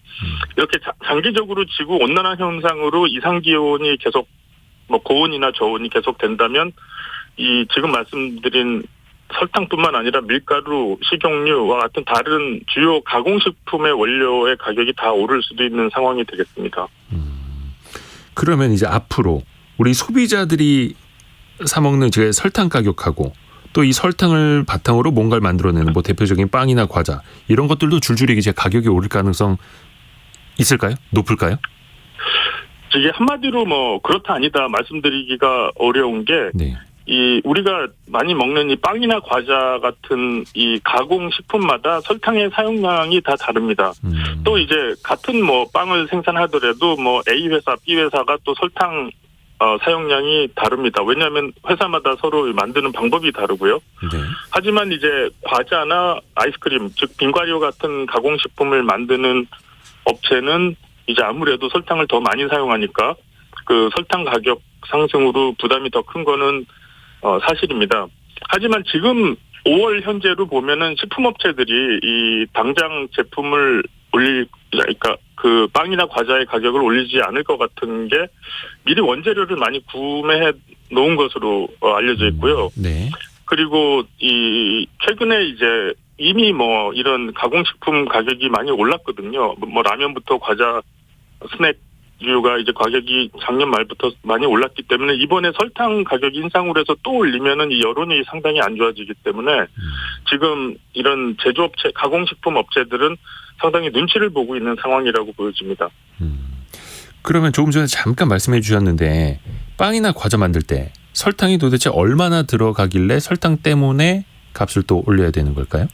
이렇게 장기적으로 지구 온난화 현상으로 이상 기온이 계속 뭐 고온이나 저온이 계속된다면 이 지금 말씀드린 설탕뿐만 아니라 밀가루, 식용유와 같은 다른 주요 가공식품의 원료의 가격이 다 오를 수도 있는 상황이 되겠습니다. 그러면 이제 앞으로 우리 소비자들이 사 먹는 제 설탕 가격하고 또 이 설탕을 바탕으로 뭔가를 만들어내는 뭐 대표적인 빵이나 과자 이런 것들도 줄줄이 이제 가격이 오를 가능성 있을까요? 높을까요? 이게 한마디로 뭐 그렇다 아니다 말씀드리기가 어려운 게 네. 이 우리가 많이 먹는 이 빵이나 과자 같은 이 가공 식품마다 설탕의 사용량이 다 다릅니다. 또 이제 같은 뭐 빵을 생산하더라도 뭐 A 회사, B 회사가 또 설탕 사용량이 다릅니다. 왜냐하면 회사마다 서로 만드는 방법이 다르고요. 네. 하지만 이제 과자나 아이스크림, 즉 빙과류 같은 가공식품을 만드는 업체는 이제 아무래도 설탕을 더 많이 사용하니까 그 설탕 가격 상승으로 부담이 더 큰 거는 사실입니다. 하지만 지금 5월 현재로 보면은 식품업체들이 이 당장 제품을 그러니까 그 빵이나 과자의 가격을 올리지 않을 것 같은 게 미리 원재료를 많이 구매해 놓은 것으로 알려져 있고요. 네. 그리고 이 최근에 이제 이미 뭐 이런 가공식품 가격이 많이 올랐거든요. 뭐 라면부터 과자, 스낵류가 이제 가격이 작년 말부터 많이 올랐기 때문에 이번에 설탕 가격 인상으로 해서 또 올리면은 이 여론이 상당히 안 좋아지기 때문에 지금 이런 제조업체, 가공식품 업체들은 상당히 눈치를 보고 있는 상황이라고 보여집니다. 그러면 조금 전에 잠깐 말씀해 주셨는데 빵이나 과자 만들 때 설탕이 도대체 얼마나 들어가길래 설탕 때문에 값을 또 올려야 되는 걸까요?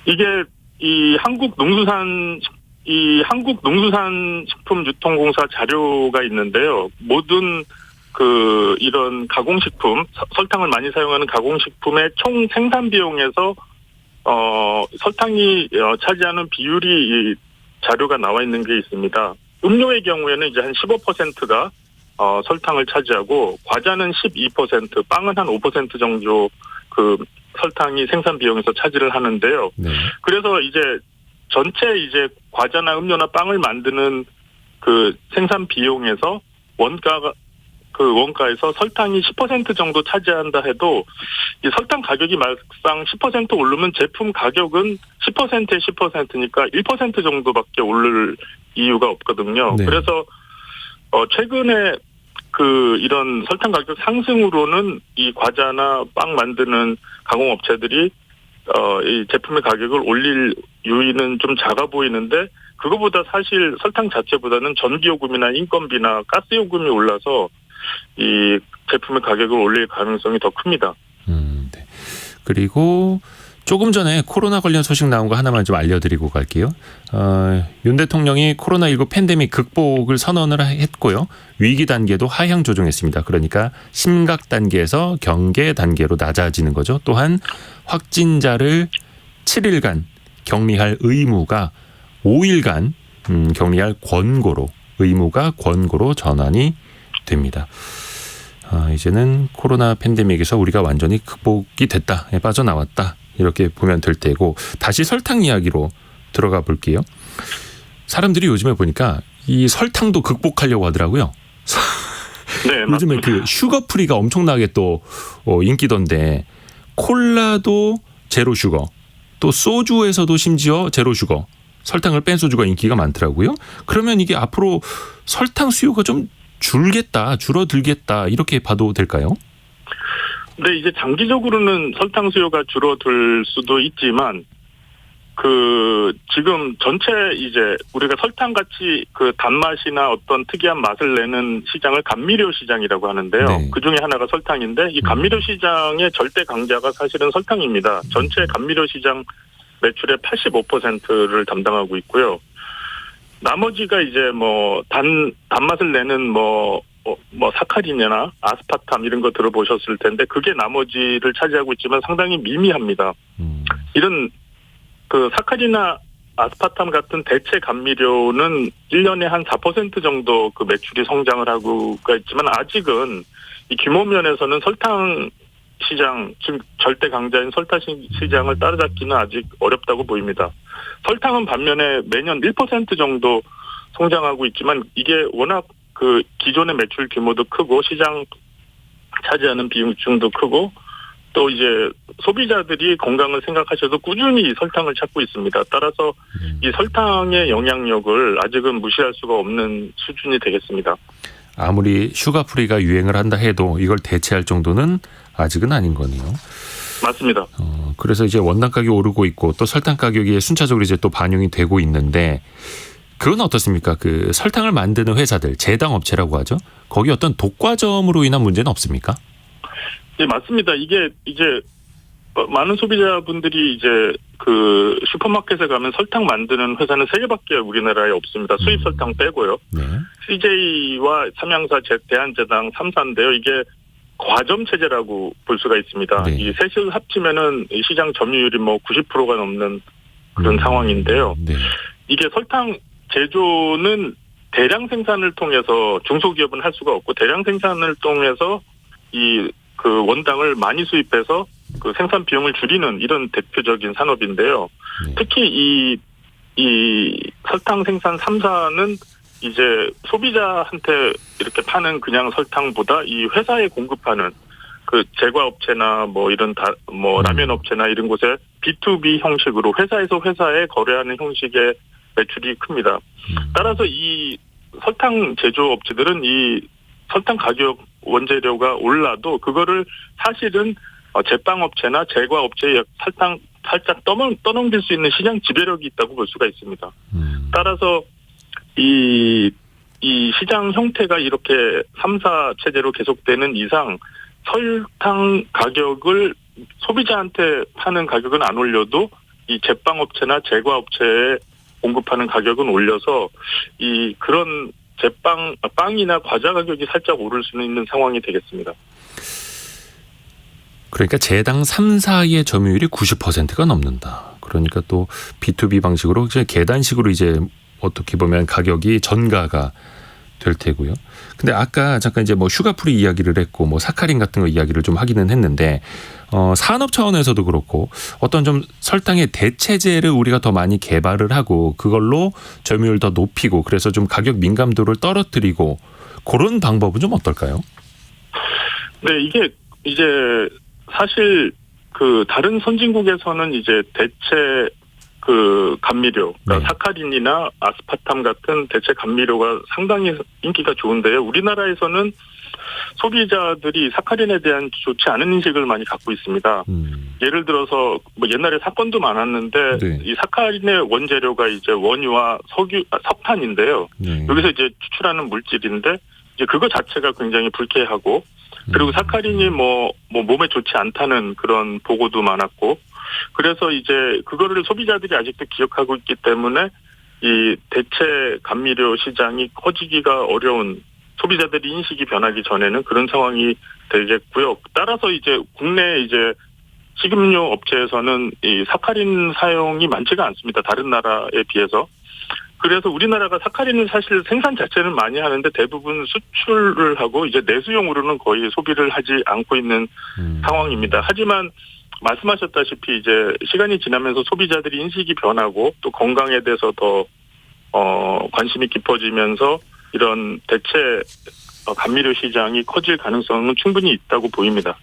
이게 이 한국농수산식품유통공사 자료가 있는데요. 모든 그 이런 가공식품, 설탕을 많이 사용하는 가공식품의 총 생산 비용에서 설탕이 차지하는 비율이 이 자료가 나와 있는 게 있습니다. 음료의 경우에는 이제 한 15%가 설탕을 차지하고 과자는 12%, 빵은 한 5% 정도 그 설탕이 생산 비용에서 차지를 하는데요. 네. 그래서 이제 전체 이제 과자나 음료나 빵을 만드는 그 생산 비용에서 원가가 그 원가에서 설탕이 10% 정도 차지한다 해도 이 설탕 가격이 막상 10% 오르면 제품 가격은 10%에 10%니까 1% 정도밖에 오를 이유가 없거든요. 네. 그래서 최근에 그 이런 설탕 가격 상승으로는 이 과자나 빵 만드는 가공업체들이 이 제품의 가격을 올릴 요인은 좀 작아 보이는데, 그거보다 사실 설탕 자체보다는 전기요금이나 인건비나 가스요금이 올라서 이 제품의 가격을 올릴 가능성이 더 큽니다. 네. 그리고 조금 전에 코로나 관련 소식 나온 거 하나만 좀 알려드리고 갈게요. 윤 대통령이 코로나19 팬데믹 극복을 선언을 했고요. 위기 단계도 하향 조정했습니다. 그러니까 심각 단계에서 경계 단계로 낮아지는 거죠. 또한 확진자를 7일간 격리할 의무가 5일간 격리할 권고로, 의무가 권고로 전환이 됩니다. 이제는 코로나 팬데믹에서 우리가 완전히 극복이 됐다, 빠져나왔다, 이렇게 보면 될 때고, 다시 설탕 이야기로 들어가 볼게요. 사람들이 요즘에 보니까 이 설탕도 극복하려고 하더라고요. 네, 요즘에 그 슈거 프리가 엄청나게 또 인기던데, 콜라도 제로 슈거, 또 소주에서도 심지어 제로 슈거, 설탕을 뺀 소주가 인기가 많더라고요. 그러면 이게 앞으로 설탕 수요가 좀 줄어들겠다, 이렇게 봐도 될까요? 네, 이제 장기적으로는 설탕 수요가 줄어들 수도 있지만, 지금 전체 이제 우리가 설탕같이 그 단맛이나 어떤 특이한 맛을 내는 시장을 감미료 시장이라고 하는데요. 네. 그 중에 하나가 설탕인데, 이 감미료 시장의 절대 강자가 사실은 설탕입니다. 전체 감미료 시장 매출의 85%를 담당하고 있고요. 나머지가 이제 단맛을 내는 사카린이나 아스파탐 이런 거 들어보셨을 텐데, 그게 나머지를 차지하고 있지만 상당히 미미합니다. 이런 그 사카린이나 아스파탐 같은 대체 감미료는 1년에 한 4% 정도 그 매출이 성장을 하고가 있지만, 아직은 이 규모 면에서는 설탕 시장, 즉 절대 강자인 설탕 시장을 따라잡기는 아직 어렵다고 보입니다. 설탕은 반면에 매년 1% 정도 성장하고 있지만, 이게 워낙 그 기존의 매출 규모도 크고 시장 차지하는 비중도 크고, 또 이제 소비자들이 건강을 생각하셔도 꾸준히 설탕을 찾고 있습니다. 따라서 이 설탕의 영향력을 아직은 무시할 수가 없는 수준이 되겠습니다. 아무리 슈가프리가 유행을 한다 해도 이걸 대체할 정도는 아직은 아닌 거네요. 맞습니다. 그래서 이제 원당 가격이 오르고 있고, 또 설탕 가격이 순차적으로 이제 또 반영이 되고 있는데, 그건 어떻습니까? 그 설탕을 만드는 회사들, 제당 업체라고 하죠. 거기 어떤 독과점으로 인한 문제는 없습니까? 네, 맞습니다. 이게 이제 많은 소비자분들이 이제 그 슈퍼마켓에 가면 설탕 만드는 회사는 3개밖에 우리나라에 없습니다. 수입 설탕 빼고요. 네. CJ와 삼양사, 대한제당 3사인데요. 이게 과점 체제라고 볼 수가 있습니다. 네. 이 셋을 합치면은 시장 점유율이 90%가 넘는 그런 상황인데요. 네. 이게 설탕 제조는 대량 생산을 통해서 중소기업은 할 수가 없고, 대량 생산을 통해서 그 원당을 많이 수입해서 그 생산 비용을 줄이는 이런 대표적인 산업인데요. 네. 특히 이 설탕 생산 3사는 이제 소비자한테 이렇게 파는 그냥 설탕보다 이 회사에 공급하는 그 제과업체나 이런 라면 업체나 이런 곳에 B2B 형식으로 회사에서 회사에 거래하는 형식의 매출이 큽니다. 따라서 이 설탕 제조업체들은 이 설탕 가격 원재료가 올라도 그거를 사실은 제빵업체나 제과업체에 설탕 살짝 떠넘길 수 있는 시장 지배력이 있다고 볼 수가 있습니다. 따라서 이 시장 형태가 이렇게 3사 체제로 계속되는 이상, 설탕 가격을 소비자한테 파는 가격은 안 올려도 이 제빵업체나 제과업체에 공급하는 가격은 올려서 그런 빵이나 과자 가격이 살짝 오를 수는 있는 상황이 되겠습니다. 그러니까 제당 3사의 점유율이 90%가 넘는다. 그러니까 또 B2B 방식으로 계단식으로 이제 어떻게 보면 가격이 전가가 될 테고요. 근데 아까 잠깐 이제 슈가프리 이야기를 했고 사카린 같은 거 이야기를 좀 하기는 했는데, 산업 차원에서도 그렇고 어떤 좀 설탕의 대체제를 우리가 더 많이 개발을 하고 그걸로 점유율 더 높이고, 그래서 좀 가격 민감도를 떨어뜨리고, 그런 방법은 좀 어떨까요? 네, 이게 이제 사실 그 다른 선진국에서는 이제 대체 그 감미료, 그러니까 네. 사카린이나 아스파탐 같은 대체 감미료가 상당히 인기가 좋은데요. 우리나라에서는 소비자들이 사카린에 대한 좋지 않은 인식을 많이 갖고 있습니다. 예를 들어서 뭐 옛날에 사건도 많았는데 네. 이 사카린의 원재료가 이제 원유와 석탄인데요. 네. 여기서 이제 추출하는 물질인데 이제 그거 자체가 굉장히 불쾌하고 그리고 사카린이 뭐 몸에 좋지 않다는 그런 보고도 많았고 그래서 이제 그거를 소비자들이 아직도 기억하고 있기 때문에 이 대체 감미료 시장이 커지기가 어려운 소비자들이 인식이 변하기 전에는 그런 상황이 되겠고요. 따라서 이제 국내 이제 식음료 업체에서는 이 사카린 사용이 많지가 않습니다. 다른 나라에 비해서. 그래서 우리나라가 사카린을 사실 생산 자체는 많이 하는데 대부분 수출을 하고 이제 내수용으로는 거의 소비를 하지 않고 있는 상황입니다. 하지만 말씀하셨다시피 이제 시간이 지나면서 소비자들이 인식이 변하고 또 건강에 대해서 더 관심이 깊어지면서 이런 대체 감미료 시장이 커질 가능성은 충분히 있다고 보입니다.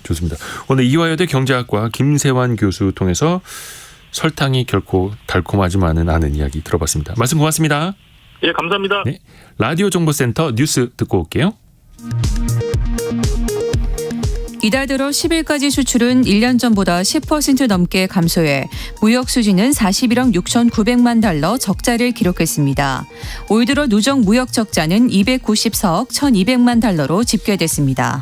좋습니다. 오늘 이화여대 경제학과 김세환 교수 통해서 설탕이 결코 달콤하지만은 않은 이야기 들어봤습니다. 말씀 고맙습니다. 예, 감사합니다. 네, 라디오 정보센터 뉴스 듣고 올게요. 이달 들어 10일까지 수출은 1년 전보다 10% 넘게 감소해 무역 수지는 41억 6,900만 달러 적자를 기록했습니다. 올 들어 누적 무역 적자는 294억 1,200만 달러로 집계됐습니다.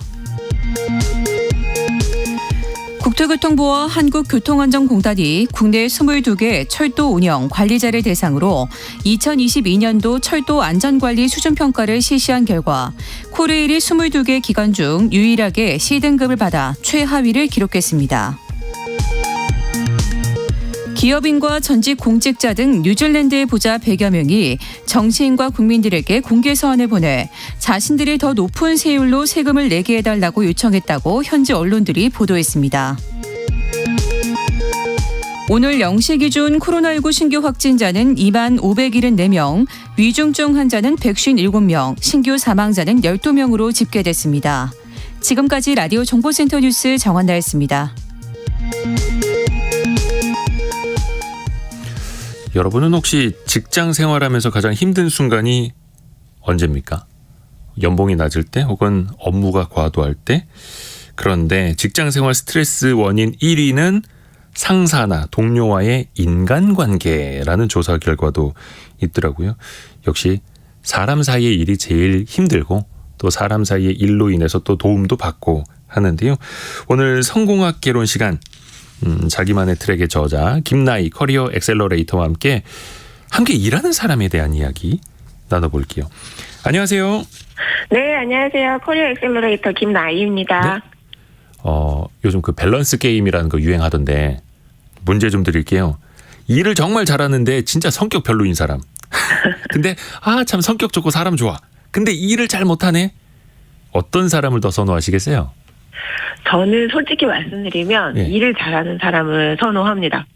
국토교통부와 한국교통안전공단이 국내 22개 철도 운영 관리자를 대상으로 2022년도 철도 안전관리 수준평가를 실시한 결과 코레일이 22개 기관 중 유일하게 C등급을 받아 최하위를 기록했습니다. 기업인과 전직 공직자 등 뉴질랜드의 부자 100여 명이 정치인과 국민들에게 공개 서한을 보내 자신들이 더 높은 세율로 세금을 내게 해달라고 요청했다고 현지 언론들이 보도했습니다. 오늘 0시 기준 코로나19 신규 확진자는 2만 574명, 위중증 환자는 157명, 신규 사망자는 12명으로 집계됐습니다. 지금까지 라디오 정보센터 뉴스 정한나였습니다. 여러분은 혹시 직장 생활하면서 가장 힘든 순간이 언제입니까? 연봉이 낮을 때 혹은 업무가 과도할 때? 그런데 직장 생활 스트레스 원인 1위는 상사나 동료와의 인간관계라는 조사 결과도 있더라고요. 역시 사람 사이의 일이 제일 힘들고 또 사람 사이의 일로 인해서 또 도움도 받고 하는데요. 오늘 성공학개론 시간 자기만의 트랙의 저자 김나희 커리어 엑셀러레이터와 함께 일하는 사람에 대한 이야기 나눠볼게요. 안녕하세요. 네, 안녕하세요. 커리어 엑셀러레이터 김나희입니다. 네? 요즘 그 밸런스 게임이라는 거 유행하던데 문제 좀 드릴게요. 일을 정말 잘하는데 진짜 성격 별로인 사람. 근데 참 성격 좋고 사람 좋아. 근데 일을 잘 못하네. 어떤 사람을 더 선호하시겠어요? 저는 솔직히 말씀드리면 일을 잘하는 사람을 선호합니다.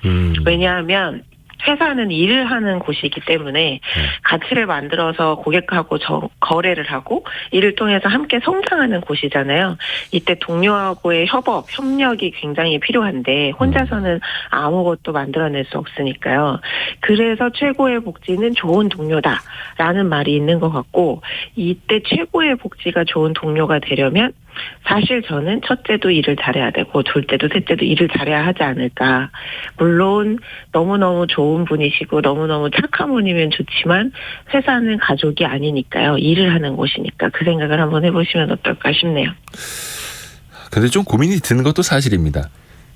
왜냐하면 회사는 일을 하는 곳이기 때문에 가치를 만들어서 고객하고 거래를 하고 이를 통해서 함께 성장하는 곳이잖아요. 이때 동료하고의 협력이 굉장히 필요한데 혼자서는 아무것도 만들어낼 수 없으니까요. 그래서 최고의 복지는 좋은 동료다라는 말이 있는 것 같고 이때 최고의 복지가 좋은 동료가 되려면 사실 저는 첫째도 일을 잘해야 되고 둘째도 셋째도 일을 잘해야 하지 않을까. 물론 너무너무 좋은 분이시고 너무너무 착한 분이면 좋지만 회사는 가족이 아니니까요. 일을 하는 곳이니까 그 생각을 한번 해보시면 어떨까 싶네요. 근데 좀 고민이 드는 것도 사실입니다.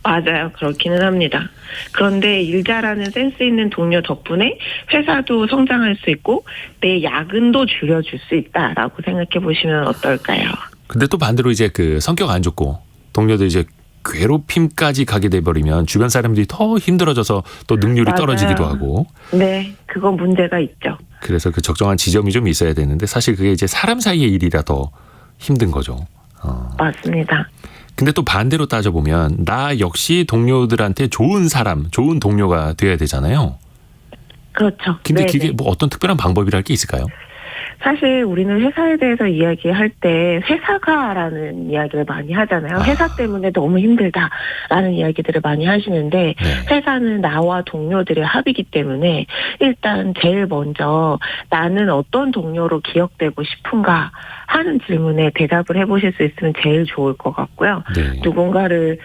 맞아요. 그렇기는 합니다. 그런데 일 잘하는 센스 있는 동료 덕분에 회사도 성장할 수 있고 내 야근도 줄여줄 수 있다라고 생각해 보시면 어떨까요? 근데 또 반대로 이제 그 성격 안 좋고 동료들 이제 괴롭힘까지 가게 돼버리면 주변 사람들이 더 힘들어져서 또 능률이 맞아요. 떨어지기도 하고. 네, 그건 문제가 있죠. 그래서 그 적정한 지점이 좀 있어야 되는데 사실 그게 이제 사람 사이의 일이라 더 힘든 거죠. 맞습니다. 근데 또 반대로 따져보면 나 역시 동료들한테 좋은 사람, 좋은 동료가 돼야 되잖아요. 그렇죠. 근데 네네. 그게 뭐 어떤 특별한 방법이랄 게 있을까요? 사실 우리는 회사에 대해서 이야기할 때 회사가라는 이야기를 많이 하잖아요. 회사 때문에 너무 힘들다라는 이야기들을 많이 하시는데 회사는 나와 동료들의 합이기 때문에 일단 제일 먼저 나는 어떤 동료로 기억되고 싶은가 하는 질문에 대답을 해보실 수 있으면 제일 좋을 것 같고요. 누군가를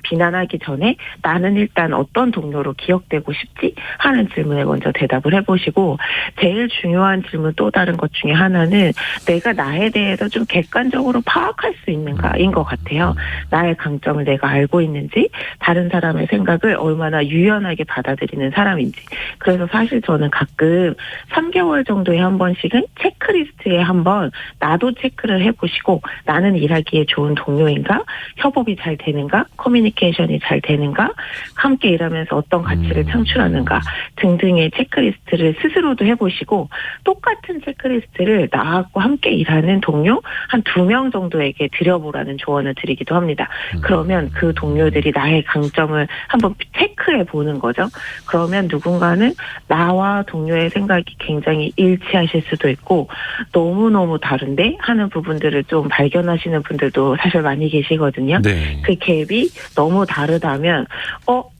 비난하기 전에 나는 일단 어떤 동료로 기억되고 싶지 하는 질문에 먼저 대답을 해보시고 제일 중요한 질문 또 다른 것 중에 하나는 내가 나에 대해서 좀 객관적으로 파악할 수 있는가인 것 같아요. 나의 강점을 내가 알고 있는지 다른 사람의 생각을 얼마나 유연하게 받아들이는 사람인지. 그래서 사실 저는 가끔 3개월 정도에 한 번씩은 체크리스트에 한번 나도 체크를 해보시고 나는 일하기에 좋은 동료인가, 협업이 잘 되는가, 커뮤니케이션이 잘 되는가, 함께 일하면서 어떤 가치를 창출하는가 등등의 체크리스트를 스스로도 해보시고 똑같은 체크리스트를 나하고 함께 일하는 동료 한 2명 정도에게 드려보라는 조언을 드리기도 합니다. 그러면 그 동료들이 나의 강점을 한번 체크해 보는 거죠. 그러면 누군가는 나와 동료의 생각이 굉장히 일치하실 수도 있고 너무너무 다른데 하는 부분들을 좀 발견하시는 분들도 사실 많이 계시거든요. 그 갭이 너무 다르다면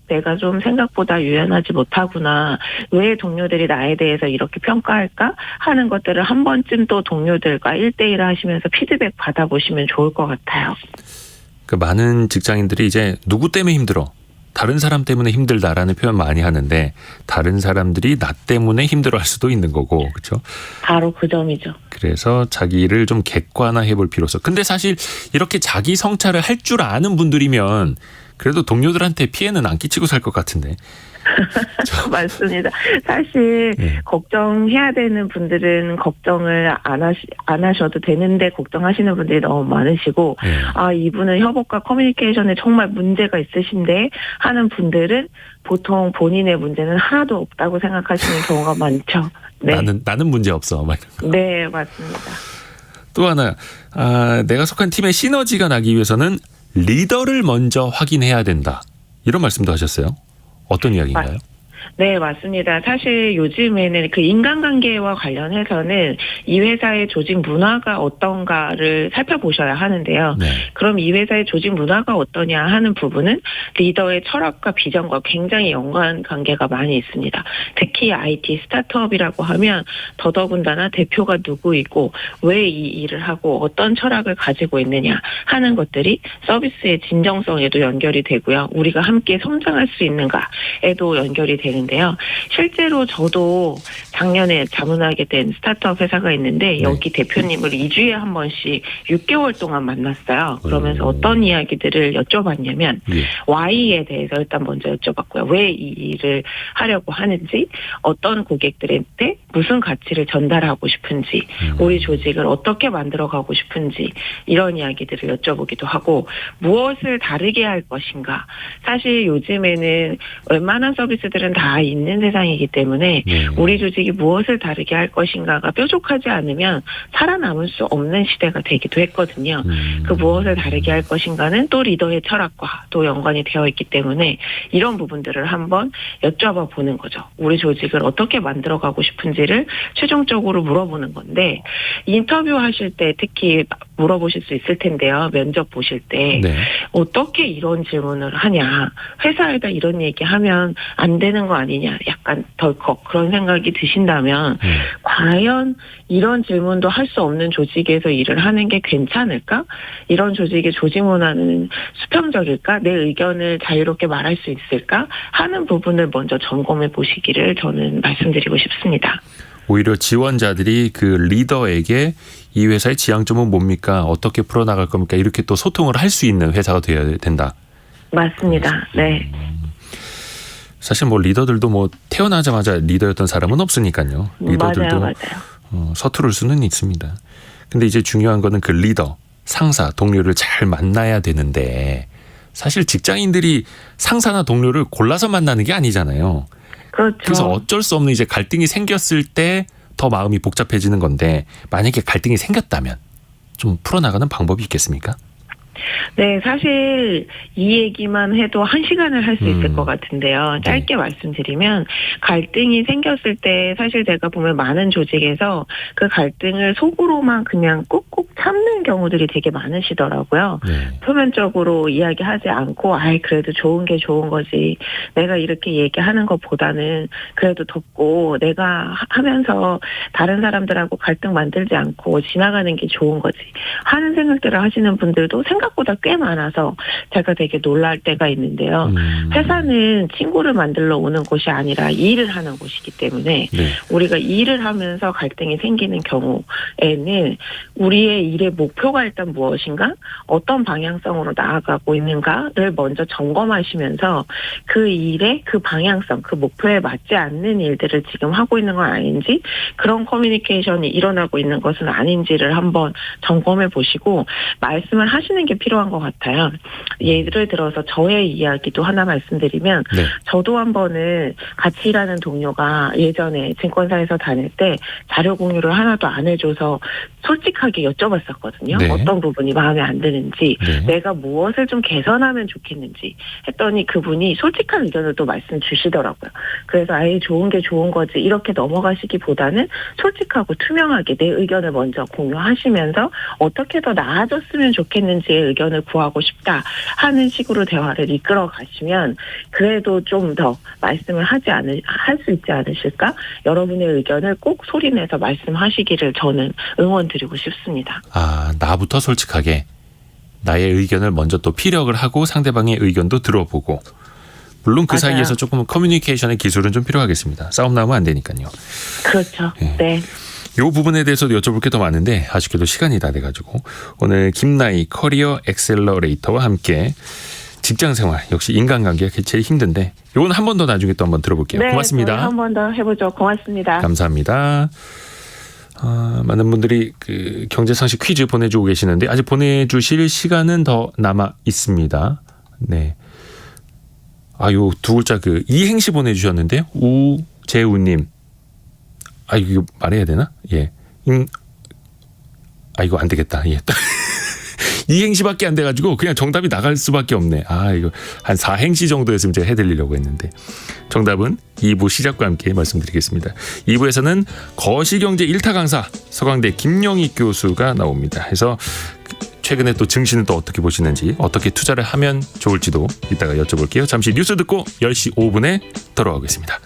내가 좀 생각보다 유연하지 못하구나. 왜 동료들이 나에 대해서 이렇게 평가할까? 하는 것들을 한 번쯤 또 동료들과 1대1 하시면서 피드백 받아보시면 좋을 것 같아요. 그 많은 직장인들이 이제 누구 때문에 힘들어? 다른 사람 때문에 힘들다라는 표현 많이 하는데 다른 사람들이 나 때문에 힘들어할 수도 있는 거고, 그렇죠? 바로 그 점이죠. 그래서 자기를 좀 객관화해 볼 필요성. 근데 사실 이렇게 자기 성찰을 할 줄 아는 분들이면 그래도 동료들한테 피해는 안 끼치고 살 것 같은데. 맞습니다. 사실 걱정해야 되는 분들은 걱정을 안 하셔도 되는데 걱정하시는 분들이 너무 많으시고 이분은 협업과 커뮤니케이션에 정말 문제가 있으신데 하는 분들은 보통 본인의 문제는 하나도 없다고 생각하시는 경우가 많죠. 네. 나는 문제 없어. 네, 맞습니다. 또 하나, 내가 속한 팀의 시너지가 나기 위해서는 리더를 먼저 확인해야 된다. 이런 말씀도 하셨어요. 어떤 이야기인가요? 네, 맞습니다. 사실 요즘에는 그 인간관계와 관련해서는 이 회사의 조직 문화가 어떤가를 살펴보셔야 하는데요. 그럼 이 회사의 조직 문화가 어떠냐 하는 부분은 리더의 철학과 비전과 굉장히 연관관계가 많이 있습니다. 특히 IT 스타트업이라고 하면 더더군다나 대표가 누구이고 왜 이 일을 하고 어떤 철학을 가지고 있느냐 하는 것들이 서비스의 진정성에도 연결이 되고요. 우리가 함께 성장할 수 있는가에도 연결이 되는데요. 실제로 저도 작년에 자문하게 된 스타트업 회사가 있는데 여기 대표님을 2주에 한 번씩 6개월 동안 만났어요. 그러면서 어떤 이야기들을 여쭤봤냐면 Y에 대해서 일단 먼저 여쭤봤고요. 왜 이 일을 하려고 하는지, 어떤 고객들한테 무슨 가치를 전달하고 싶은지, 우리 조직을 어떻게 만들어가고 싶은지 이런 이야기들을 여쭤보기도 하고 무엇을 다르게 할 것인가. 사실 요즘에는 웬만한 서비스들은 다 있는 세상이기 때문에 우리 조직이 무엇을 다르게 할 것인가가 뾰족하지 않으면 살아남을 수 없는 시대가 되기도 했거든요. 그 무엇을 다르게 할 것인가는 또 리더의 철학과 또 연관이 되어 있기 때문에 이런 부분들을 한번 여쭤봐 보는 거죠. 우리 조직을 어떻게 만들어가고 싶은지를 최종적으로 물어보는 건데 인터뷰하실 때 특히 물어보실 수 있을 텐데요. 면접 보실 때 어떻게 이런 질문을 하냐. 회사에다 이런 얘기하면 안 되는 거 아니냐. 약간 덜컥 그런 생각이 드신다면 과연 이런 질문도 할 수 없는 조직에서 일을 하는 게 괜찮을까? 이런 조직의 조직 문화는 수평적일까? 내 의견을 자유롭게 말할 수 있을까? 하는 부분을 먼저 점검해 보시기를 저는 말씀드리고 싶습니다. 오히려 지원자들이 그 리더에게 이 회사의 지향점은 뭡니까? 어떻게 풀어나갈 겁니까? 이렇게 또 소통을 할 수 있는 회사가 되어야 된다. 맞습니다. 네. 사실 뭐 리더들도 뭐 태어나자마자 리더였던 사람은 없으니까요. 리더들도 맞아요. 서투를 수는 있습니다. 근데 이제 중요한 거는 그 리더, 상사, 동료를 잘 만나야 되는데 사실 직장인들이 상사나 동료를 골라서 만나는 게 아니잖아요. 그렇죠. 그래서 어쩔 수 없는 이제 갈등이 생겼을 때 더 마음이 복잡해지는 건데 만약에 갈등이 생겼다면 좀 풀어나가는 방법이 있겠습니까? 네, 사실 이 얘기만 해도 1시간을 할 수 있을 것 같은데요. 짧게 말씀드리면 갈등이 생겼을 때 사실 제가 보면 많은 조직에서 그 갈등을 속으로만 그냥 꾹꾹 참는 경우들이 되게 많으시더라고요. 네. 표면적으로 이야기하지 않고 그래도 좋은 게 좋은 거지. 내가 이렇게 얘기하는 것보다는 그래도 덮고 내가 하면서 다른 사람들하고 갈등 만들지 않고 지나가는 게 좋은 거지 하는 생각들을 하시는 분들도 생각보다 꽤 많아서 제가 되게 놀랄 때가 있는데요. 회사는 친구를 만들러 오는 곳이 아니라 일을 하는 곳이기 때문에 네. 우리가 일을 하면서 갈등이 생기는 경우에는 우리의 일의 목표가 일단 무엇인가, 어떤 방향성으로 나아가고 있는가를 먼저 점검하시면서 그 일의 그 방향성, 그 목표에 맞지 않는 일들을 지금 하고 있는 건 아닌지, 그런 커뮤니케이션이 일어나고 있는 것은 아닌지를 한번 점검해 보시고 말씀을 하시는 게 필요한 것 같아요. 예를 들어서 저의 이야기도 하나 말씀드리면 네. 저도 한 번은 같이 일하는 동료가 예전에 증권사에서 다닐 때 자료 공유를 하나도 안 해줘서 솔직하게 여쭤봤었거든요. 네. 어떤 부분이 마음에 안 드는지, 네. 내가 무엇을 좀 개선하면 좋겠는지 했더니 그분이 솔직한 의견을 또 말씀 주시더라고요. 그래서 좋은 게 좋은 거지 이렇게 넘어가시기보다는 솔직하고 투명하게 내 의견을 먼저 공유하시면서 어떻게 더 나아졌으면 좋겠는지의 의견을 구하고 싶다 하는 식으로 대화를 이끌어 가시면 그래도 좀 더 말씀을 할 수 있지 않으실까? 여러분의 의견을 꼭 소리내서 말씀하시기를 저는 응원드리고 싶습니다. 나부터 솔직하게 나의 의견을 먼저 또 피력을 하고 상대방의 의견도 들어보고, 물론 그 맞아요. 사이에서 조금 커뮤니케이션의 기술은 좀 필요하겠습니다. 싸움 나면 안 되니까요. 그렇죠. 네. 네. 이 부분에 대해서도 여쭤볼 게 더 많은데 아쉽게도 시간이 다 돼가지고 오늘 김나희 커리어 엑셀러레이터와 함께 직장생활, 역시 인간관계가 제일 힘든데 이건 한 번 더 나중에 또 한번 들어볼게요. 네, 고맙습니다. 한 번 더 해보죠. 고맙습니다. 감사합니다. 많은 분들이 그 경제상식 퀴즈 보내주고 계시는데 아직 보내주실 시간은 더 남아 있습니다. 네. 요 두 글자 그 이행시 보내주셨는데요. 우재우님. 이거 말해야 되나? 예. 이거 안 되겠다. 예. 이행시밖에 안 돼가지고 그냥 정답이 나갈 수밖에 없네. 이거 한 4행시 정도였으면 제가 해드리려고 했는데 정답은 2부 시작과 함께 말씀드리겠습니다. 2부에서는 거시경제 1타 강사 서강대 김영희 교수가 나옵니다. 그래서 최근에 또 증시는 또 어떻게 보시는지, 어떻게 투자를 하면 좋을지도 이따가 여쭤볼게요. 잠시 뉴스 듣고 10시 5분에 돌아오겠습니다.